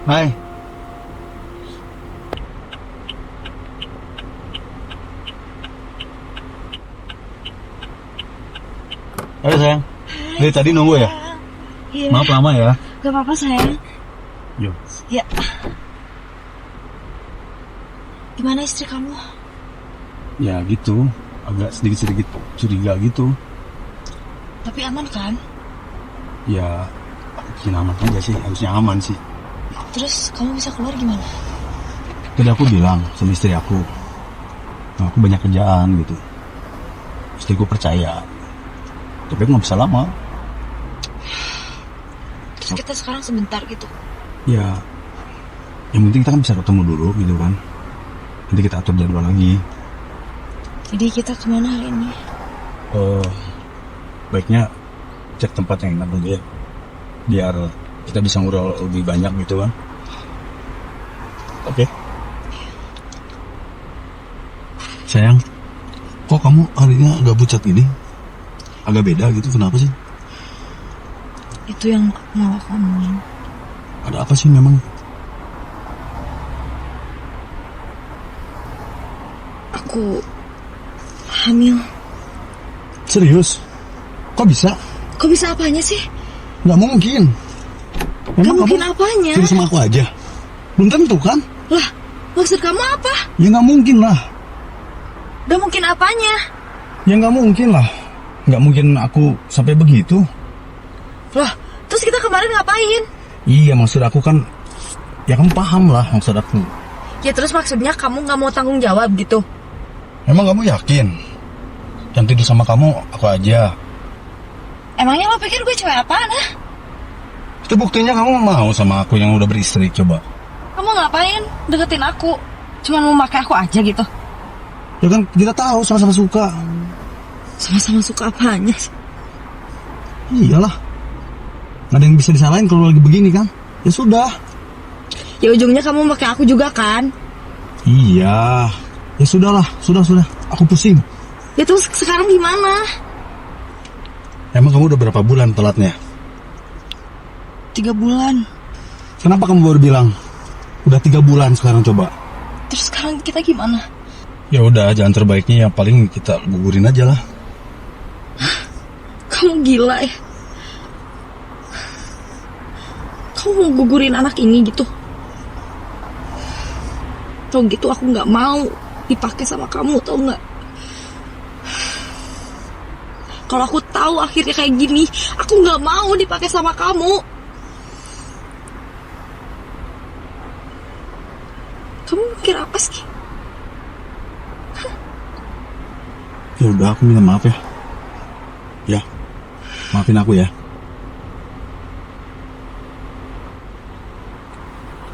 Hai. Halo sayang. Dari tadi nunggu ya? Iya. Maaf lama ya. Gak apa-apa sayang. Yo. Ya. Gimana istri kamu? Ya gitu, agak sedikit-sedikit curiga gitu. Tapi aman kan? Ya, aku bikin aman aja sih, harusnya aman sih. Terus kamu bisa keluar gimana? Tadi aku bilang sama istri aku, nah, aku banyak kerjaan gitu. Istriku percaya, tapi aku nggak bisa lama. Terus kita sekarang sebentar gitu. Ya, yang penting kita kan bisa ketemu dulu gitu kan. Nanti kita atur jadwal lagi. Jadi kita kemana hari ini? Baiknya cek tempat yang enak dulu ya, biar kita bisa ngobrol lebih banyak gitu kan. Oke. Sayang, kok kamu harinya agak pucat gini? Agak beda gitu, kenapa sih? Itu yang mau aku omongin. Ada apa sih memang? Aku hamil. Serius? Kok bisa? Kok bisa apanya sih? Nggak mungkin. Gak Memang mungkin kamu apanya? cerita sama aku aja? Belum tentu kan? Lah, maksud kamu apa? Ya nggak mungkin lah. Gak mungkin apanya? Ya nggak mungkin lah. Nggak mungkin aku sampai begitu. Lah, terus kita kemarin ngapain? Iya, maksud aku kan, ya kamu paham lah maksud aku. Ya terus maksudnya kamu gak mau tanggung jawab gitu? Emang kamu yakin? Yang tidur sama kamu aku aja. Emangnya lo pikir gue cewek apaan, ah? Itu buktinya kamu mau sama aku yang udah beristri, coba. Kamu ngapain deketin aku? Cuman mau pakai aku aja gitu? Ya kan kita tahu sama-sama suka. Sama-sama suka apanya sih? Iyalah. Nggak ada yang bisa disalahin kalau lagi begini kan. Ya sudah. Ya ujungnya kamu pakai aku juga kan? Iya. Ya sudahlah, sudah. Aku pusing. Ya terus sekarang gimana? Emang kamu udah berapa bulan telatnya? 3 bulan. Kenapa kamu baru bilang? Udah 3 bulan sekarang coba. Terus sekarang kita gimana? Ya udah, jalan terbaiknya yang paling kita gugurin aja lah. Kamu gila ya? Kamu mau gugurin anak ini gitu? Tau gitu aku gak mau dipakai sama kamu, tau gak? Kalau aku tahu akhirnya kayak gini, aku gak mau dipakai sama kamu. Kamu mikir apa sih? Ya udah, aku minta maaf ya. Ya, maafin aku ya.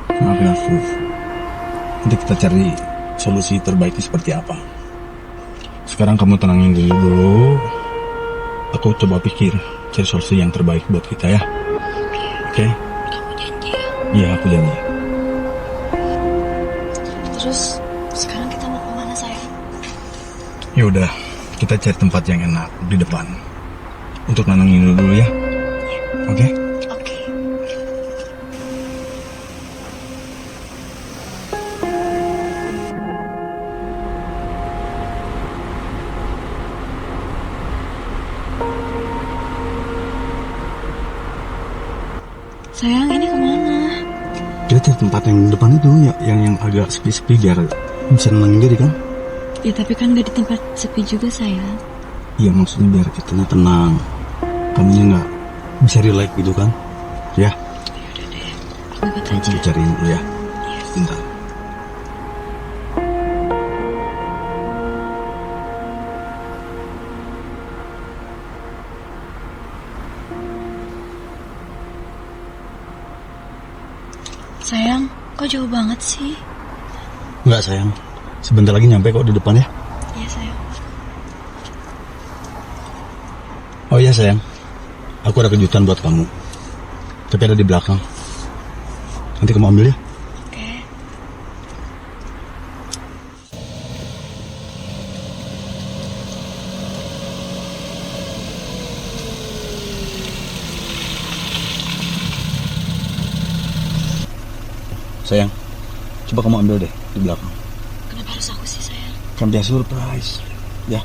Maafin aku. Nanti kita cari solusi terbaiknya seperti apa. Sekarang kamu tenangin dulu. Aku coba pikir cari solusi yang terbaik buat kita ya. Oke? Kamu janji ya? Iya, aku janji. Terus sekarang kita mau kemana sayang? Ya udah, kita cari tempat yang enak di depan untuk nenangin dulu ya. Oke? Oke. Sayang, ini kemana? Kita cari tempat yang di depan itu ya, yang agak sepi-sepi biar bisa nenangin diri kan? Ya tapi kan gak di tempat sepi juga sayang. Iya, maksudnya biar kita tenang, kamunya nggak bisa relax gitu kan? Ya, Yaudah deh, aku ikut aja. kita cariin dulu ya. Bentar. Sayang, kok jauh banget sih? Nggak sayang, sebentar lagi nyampe kok di depan ya. Iya sayang. Oh iya sayang, aku ada kejutan buat kamu. Tapi ada di belakang. Nanti kamu ambil ya. Oke. Sayang, coba kamu ambil deh di belakang. Kenapa harus aku sih sayang? Kan dia surprise. Ya.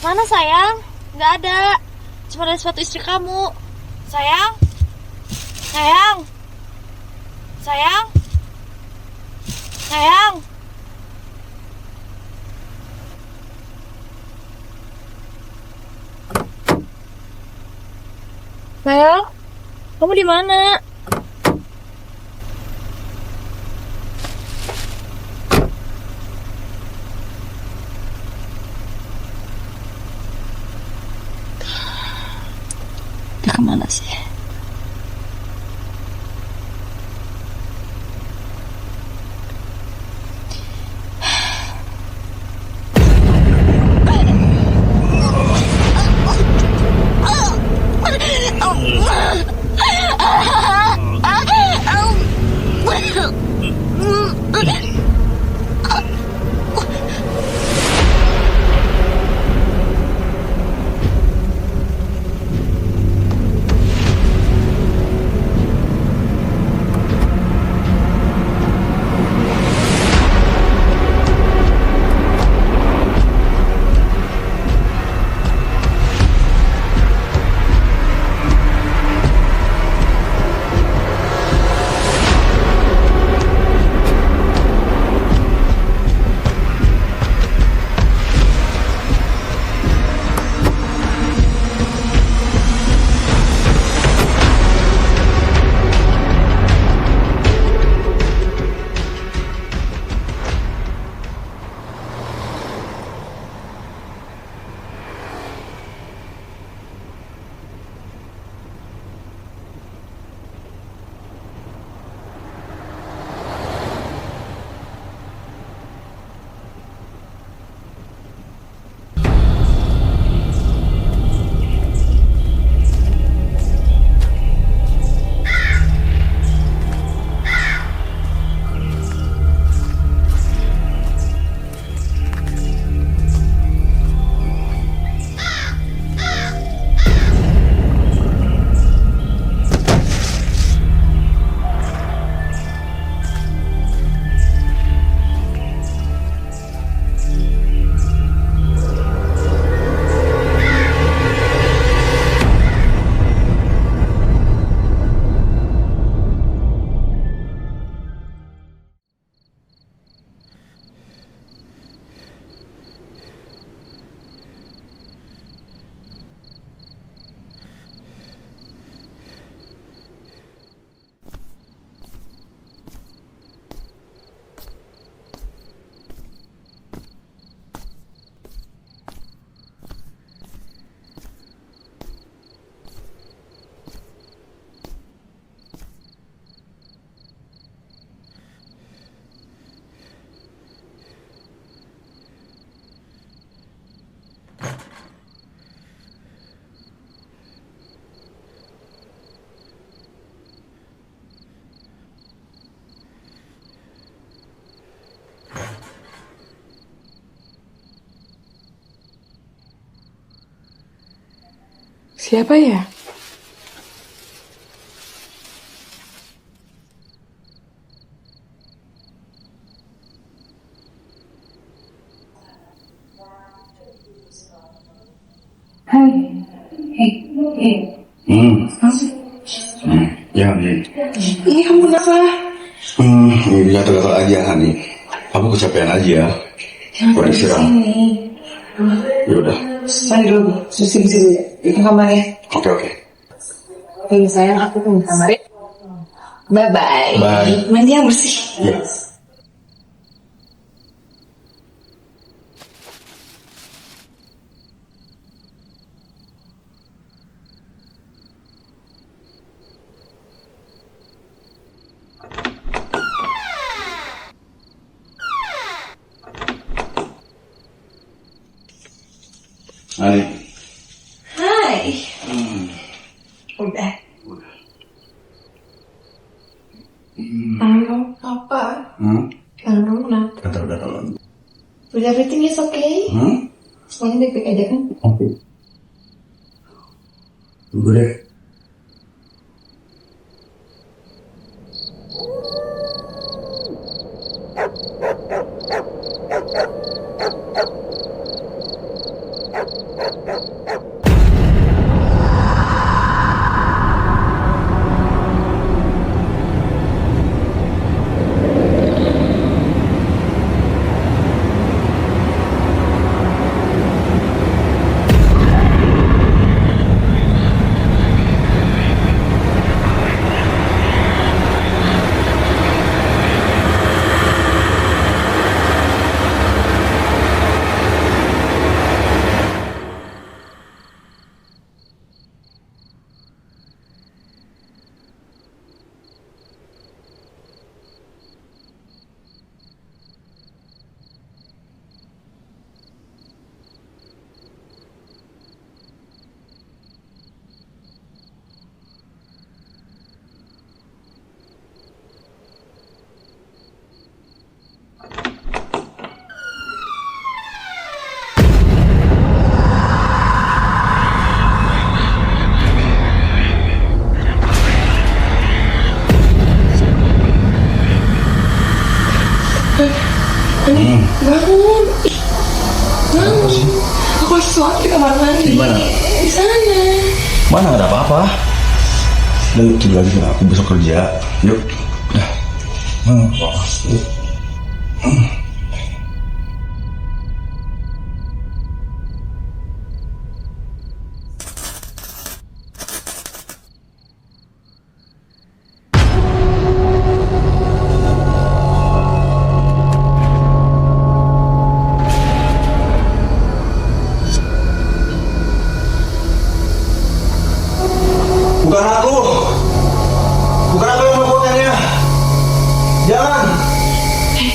Mana sayang? Nggak ada. Cuma ada sepatu istri kamu. Sayang? Sayang? Sayang? Sayang? Sayang? Kamu di mana? Dia kemana sih? Siapa ya? Ya, nih. Ini kamu kenapa? Gatal-gatal aja, Hani. Aku kecapean aja. Kurang istirahat. Ya udah. Mandi dulu, bersih dulu ya. Di kamar ya. Oke. Oke sayang, aku ke kamar ya. Bye-bye. Bye. Mandi yang bersih. Ya. Hai. Hai. Udah. Tangan kamu apa? Tangan kamu kenapa? Gatal-gatal. Udah, everything is okay? Semuanya baik-baik aja kan? Oke. Tunggu deh. Bangun. Bangun. Aku harus sholat di kamar mandi. Di mana? Di sana. Mana nggak ada apa-apa. Udah tidur lagi kan aku besok kerja. Yuk. Dah. Yuk. Bukan aku. Bukan aku yang melakukannya. Jangan. Hei.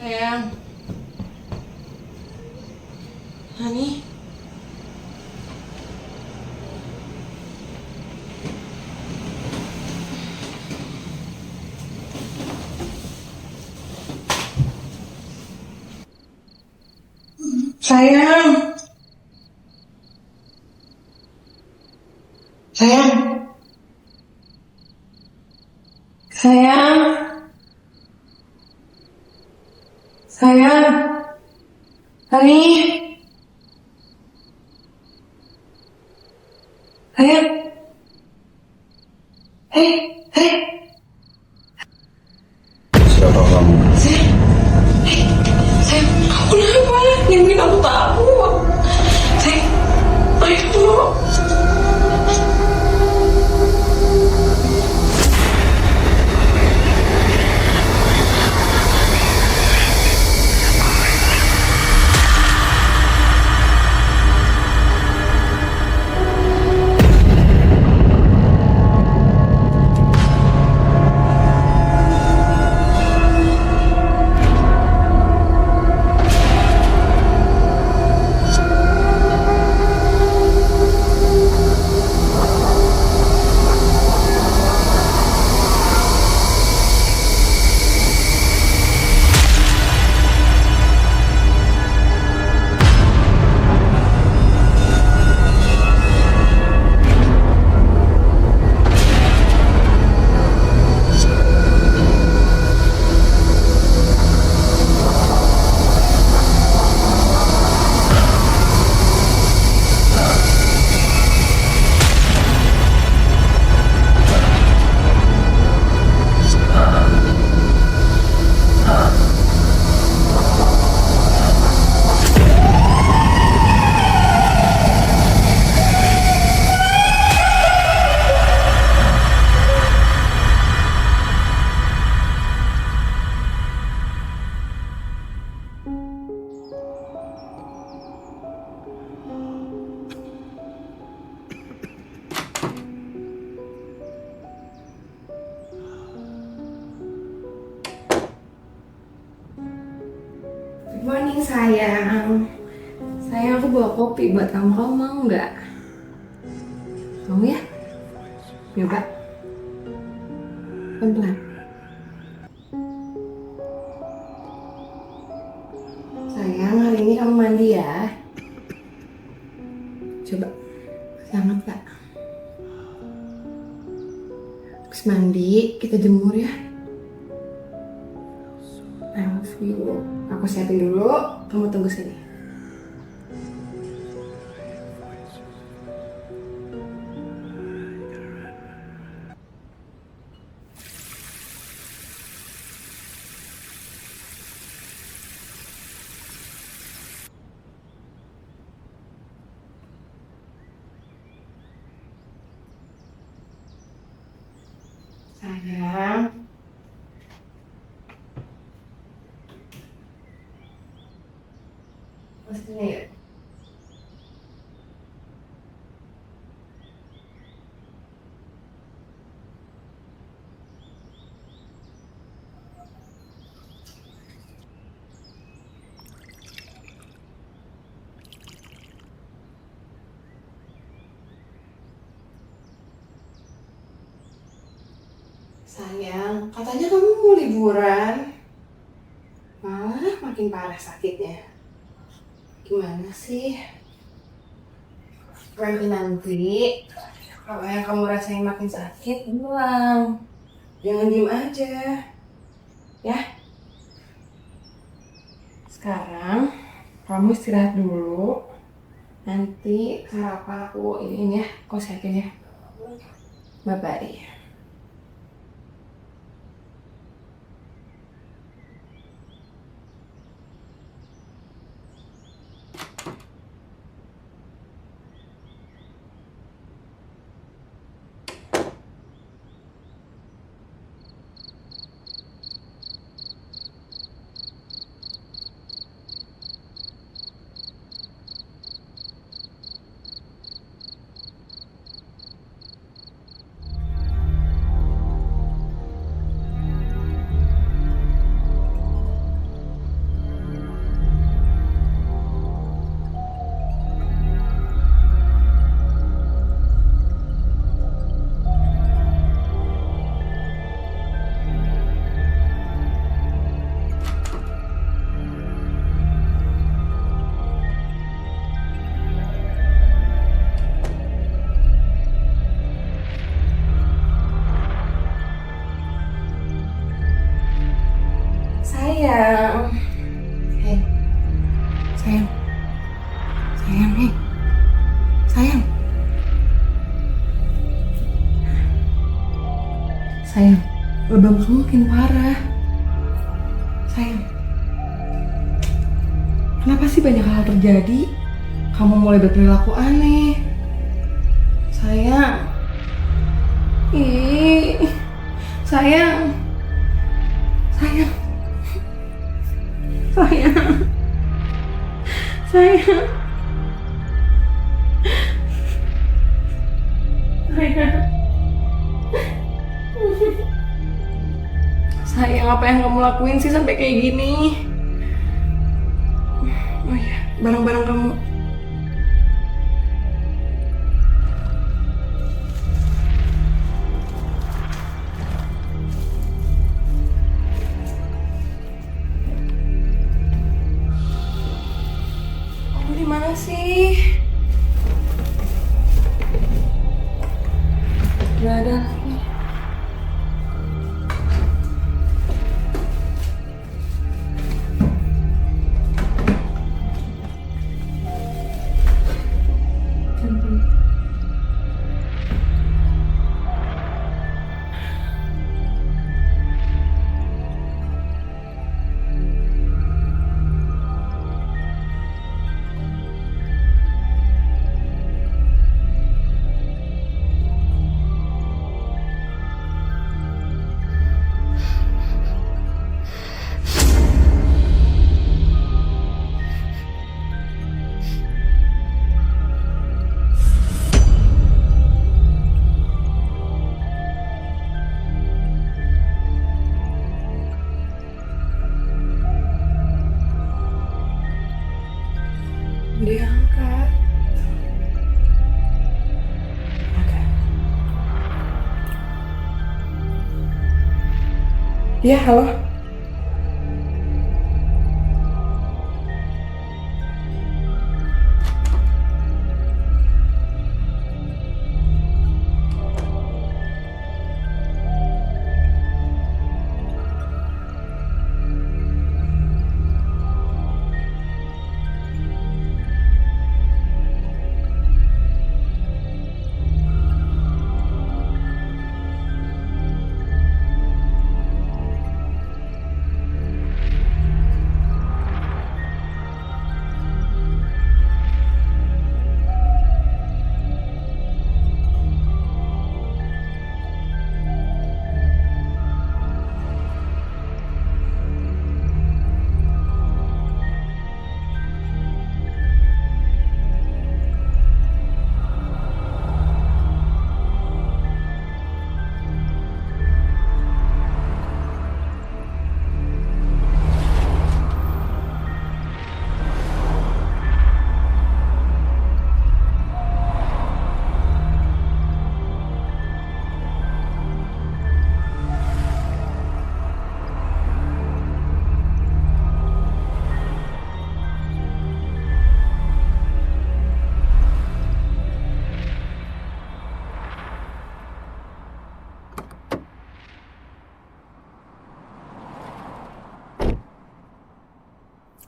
Sayang. Hani. Sayang. Sayang. Sayang. Sayang. Hani. Sayang. Hei. Siapa kamu? Sayang, kamu kenapa? Yang bikin aku takut. Sayang, ayo. Good morning sayang. Sayang, aku bawa kopi buat kamu. Kamu mau nggak? Mau ya? Coba. Pelan-pelan. Sayang, hari ini kamu mandi ya. Coba. Sangat Kak. Habis mandi, kita jemur ya. I love you. Aku siapin dulu, kamu tunggu sini. Sayang. Maksudnya ya? Sayang, katanya kamu mau liburan. Malah makin parah sakitnya. Gimana sih? Nanti kalau yang kamu rasain makin sakit, bilang. Jangan diem aja. Ya? Sekarang kamu istirahat dulu. Nanti sarapan aku ini ya, kau siapin ya. Bye-bye. Sayang. Hei. Sayang. Sayang, hei. Sayang. Sayang, lebam kamu makin parah. Sayang. Kenapa sih banyak hal terjadi? Kamu mulai berperilaku aneh. Sayang. Ih. Sayang. Sayang. Sayang. Sayang. Sayang. Sayang, apa yang kamu lakuin sih sampai kayak gini? Oh iya, barang-barang kamu. Kamu di mana sih? Gak ada lagi. Diangkat. Oke. Ya, halo.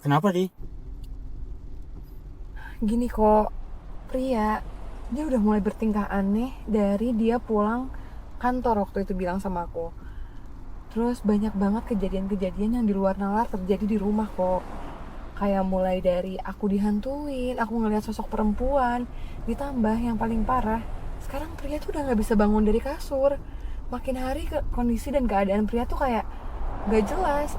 Kenapa, Di? Gini kok, pria, dia udah mulai bertingkah aneh dari dia pulang kantor waktu itu bilang sama aku. Terus banyak banget kejadian-kejadian yang di luar nalar terjadi di rumah kok. Kayak mulai dari aku dihantuin, aku ngeliat sosok perempuan, ditambah yang paling parah, sekarang pria tuh udah gak bisa bangun dari kasur. Makin hari kondisi dan keadaan pria tuh kayak gak jelas.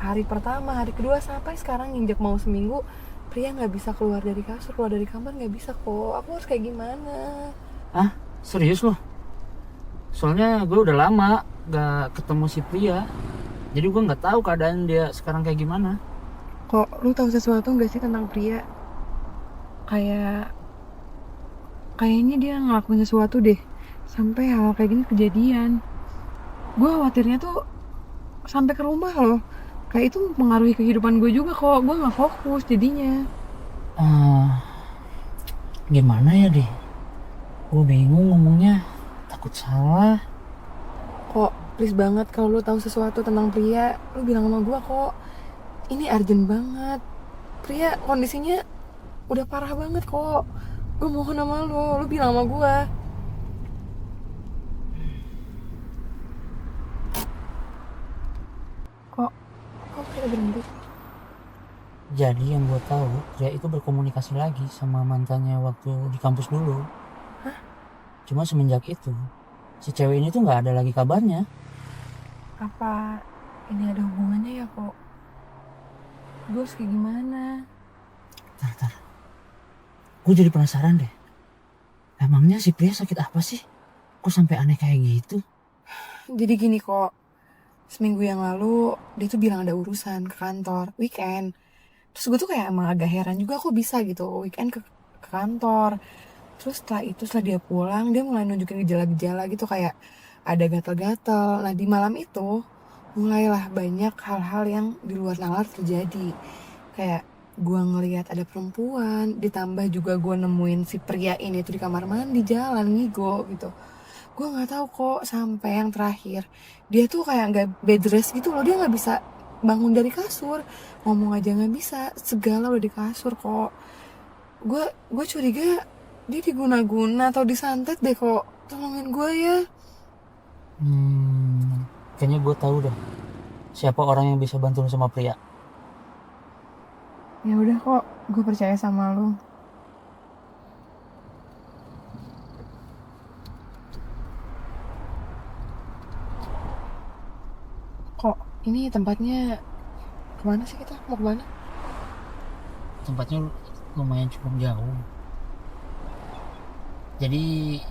Hari pertama, hari kedua, sampai sekarang nginjek mau seminggu, pria gak bisa keluar dari kasur, keluar dari kamar gak bisa kok. Aku harus kayak gimana? Ah, serius lo? Soalnya gue udah lama gak ketemu si pria, jadi gue nggak tahu keadaan dia sekarang kayak gimana. Kok lu tahu sesuatu gak sih tentang pria? Kayaknya dia ngelakuin sesuatu deh, sampai hal kayak gini kejadian. Gue khawatirnya tuh sampai ke rumah loh. Kayak itu mempengaruhi kehidupan gue juga kok. Gue nggak fokus jadinya. Gimana ya, Di? Gue bingung ngomongnya, takut salah. Kok please banget kalau lu tahu sesuatu tentang pria, lu bilang sama gue kok. Ini urgent banget. Pria kondisinya udah parah banget kok. Gue mohon sama lu bilang sama gue. Kok kita berhenti? Jadi yang gue tahu, pria itu berkomunikasi lagi sama mantannya waktu di kampus dulu. Hah? Cuma semenjak itu, si cewek ini tuh nggak ada lagi kabarnya. Apa ini ada hubungannya ya kok? Gue harus kayak gimana? Tar. Gue jadi penasaran deh. Emangnya si pria sakit apa sih? Kok sampai aneh kayak gitu? Jadi gini kok, seminggu yang lalu dia tuh bilang ada urusan ke kantor, weekend. Terus gue tuh kayak emang agak heran juga kok bisa gitu weekend ke kantor. Terus setelah dia pulang, dia mulai nunjukin gejala-gejala gitu kayak ada gatal-gatal. Nah di malam itu mulailah banyak hal-hal yang di luar nalar terjadi. Kayak gue ngelihat ada perempuan, ditambah juga gue nemuin si pria ini tuh di kamar mandi jalan ngigo gitu. Gue nggak tahu kok sampai yang terakhir dia tuh kayak nggak bed rest gitu loh, dia nggak bisa bangun dari kasur, ngomong aja nggak bisa, segala udah di kasur kok. Gue curiga dia diguna-guna atau disantet deh kok. Tolongin gue ya. Kayaknya gue tahu deh siapa orang yang bisa bantu lu sama pria. Ya udah kok, gue percaya sama lu. Kok ini tempatnya kemana sih, kita mau kemana? Tempatnya lumayan cukup jauh. Jadi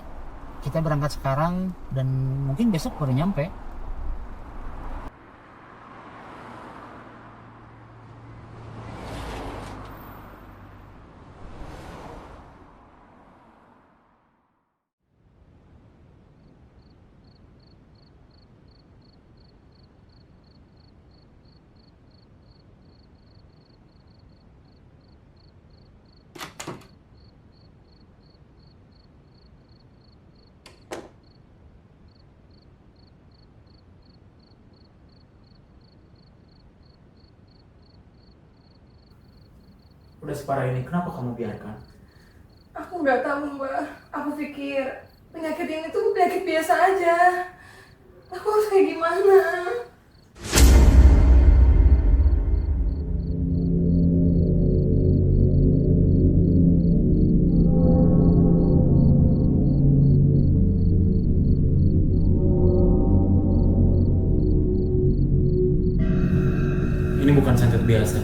kita berangkat sekarang dan mungkin besok baru nyampe. Udah separah ini, kenapa kamu biarkan? Aku nggak tahu mbak. Aku pikir penyakit ini tuh penyakit biasa aja. Aku harus kayak gimana? Ini bukan santet biasa.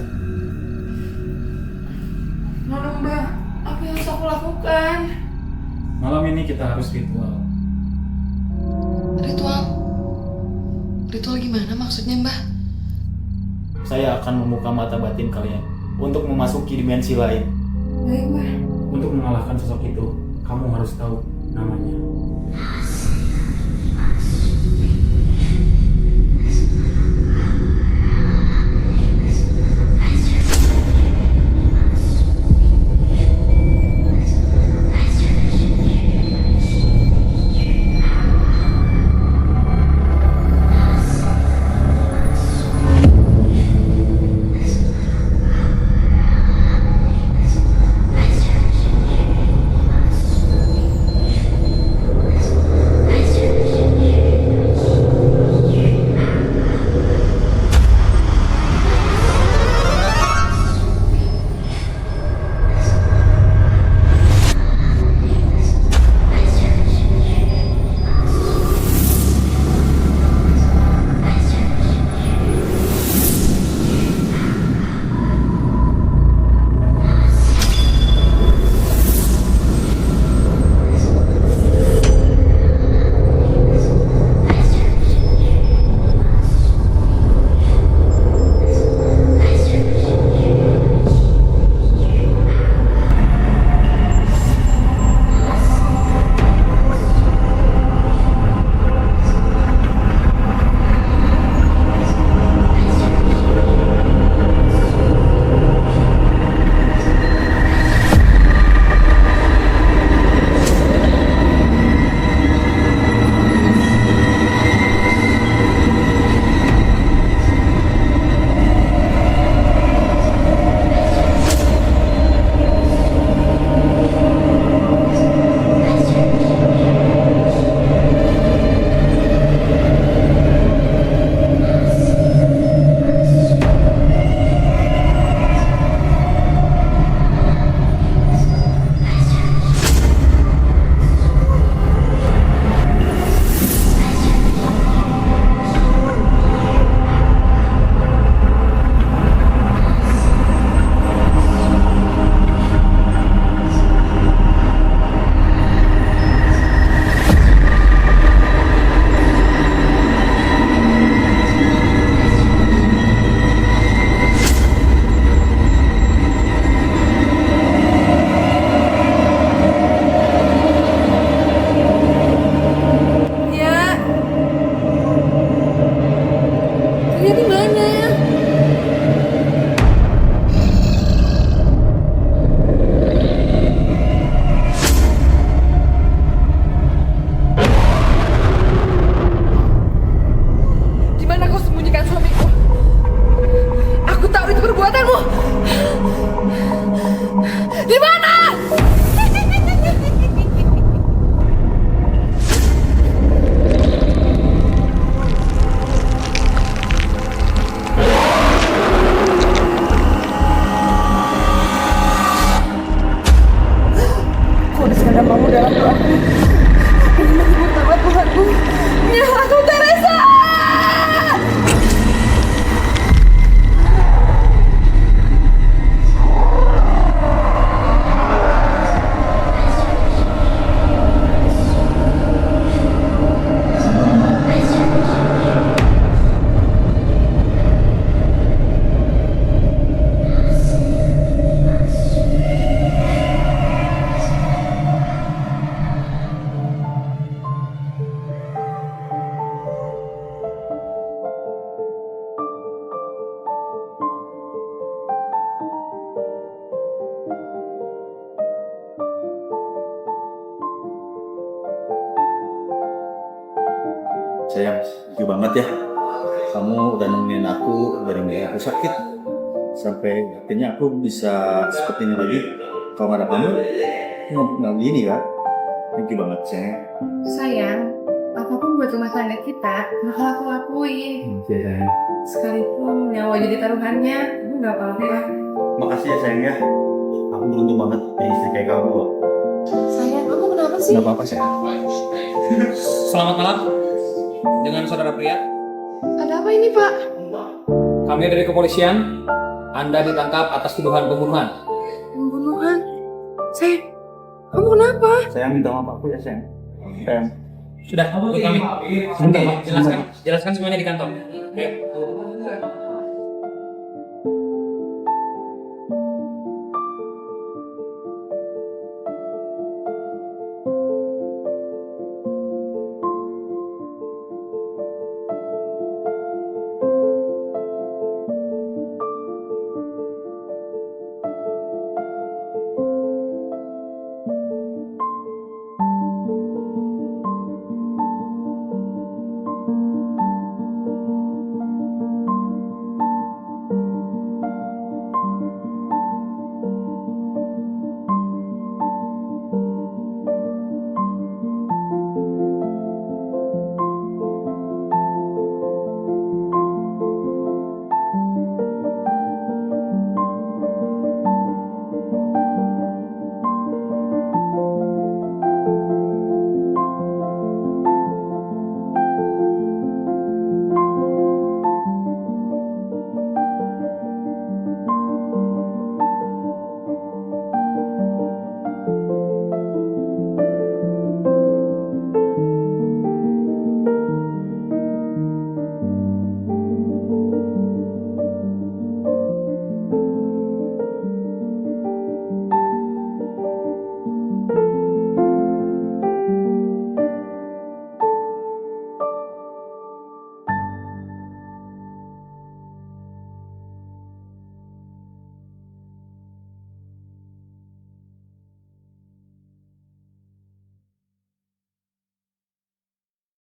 Lalu mbak, apa yang harus aku lakukan? Malam ini kita harus ritual. Ritual? Ritual gimana maksudnya, Mbah? Saya akan membuka mata batin kalian untuk memasuki dimensi lain. Baik mbak. Untuk mengalahkan sosok itu, kamu harus tahu namanya. Sayang, thank you banget ya. Kamu udah nemenin aku dari mulai aku sakit sampai akhirnya aku bisa seperti ini lagi. Kalau nggak ada kamu, nggak gini ya. Thank you banget, sayang. Sayang, apapun buat rumah tangga kita, bakal aku lakuin. Sayang. Sekalipun nyawa jadi taruhannya, itu nggak apa-apa. Makasih ya sayang ya. Aku beruntung banget punya istri kayak kamu loh. Sayang, kamu kenapa sih? Nggak apa-apa sayang. Selamat malam dengan saudara pria. Ada apa ini, Pak? Kami dari kepolisian. Anda ditangkap atas tuduhan pembunuhan. Pembunuhan? Sayang, kamu kenapa? Sayang minta maaf aku ya sayang. Sayang. Sudah, ikut kami. Jelaskan semuanya di kantor. Ayo.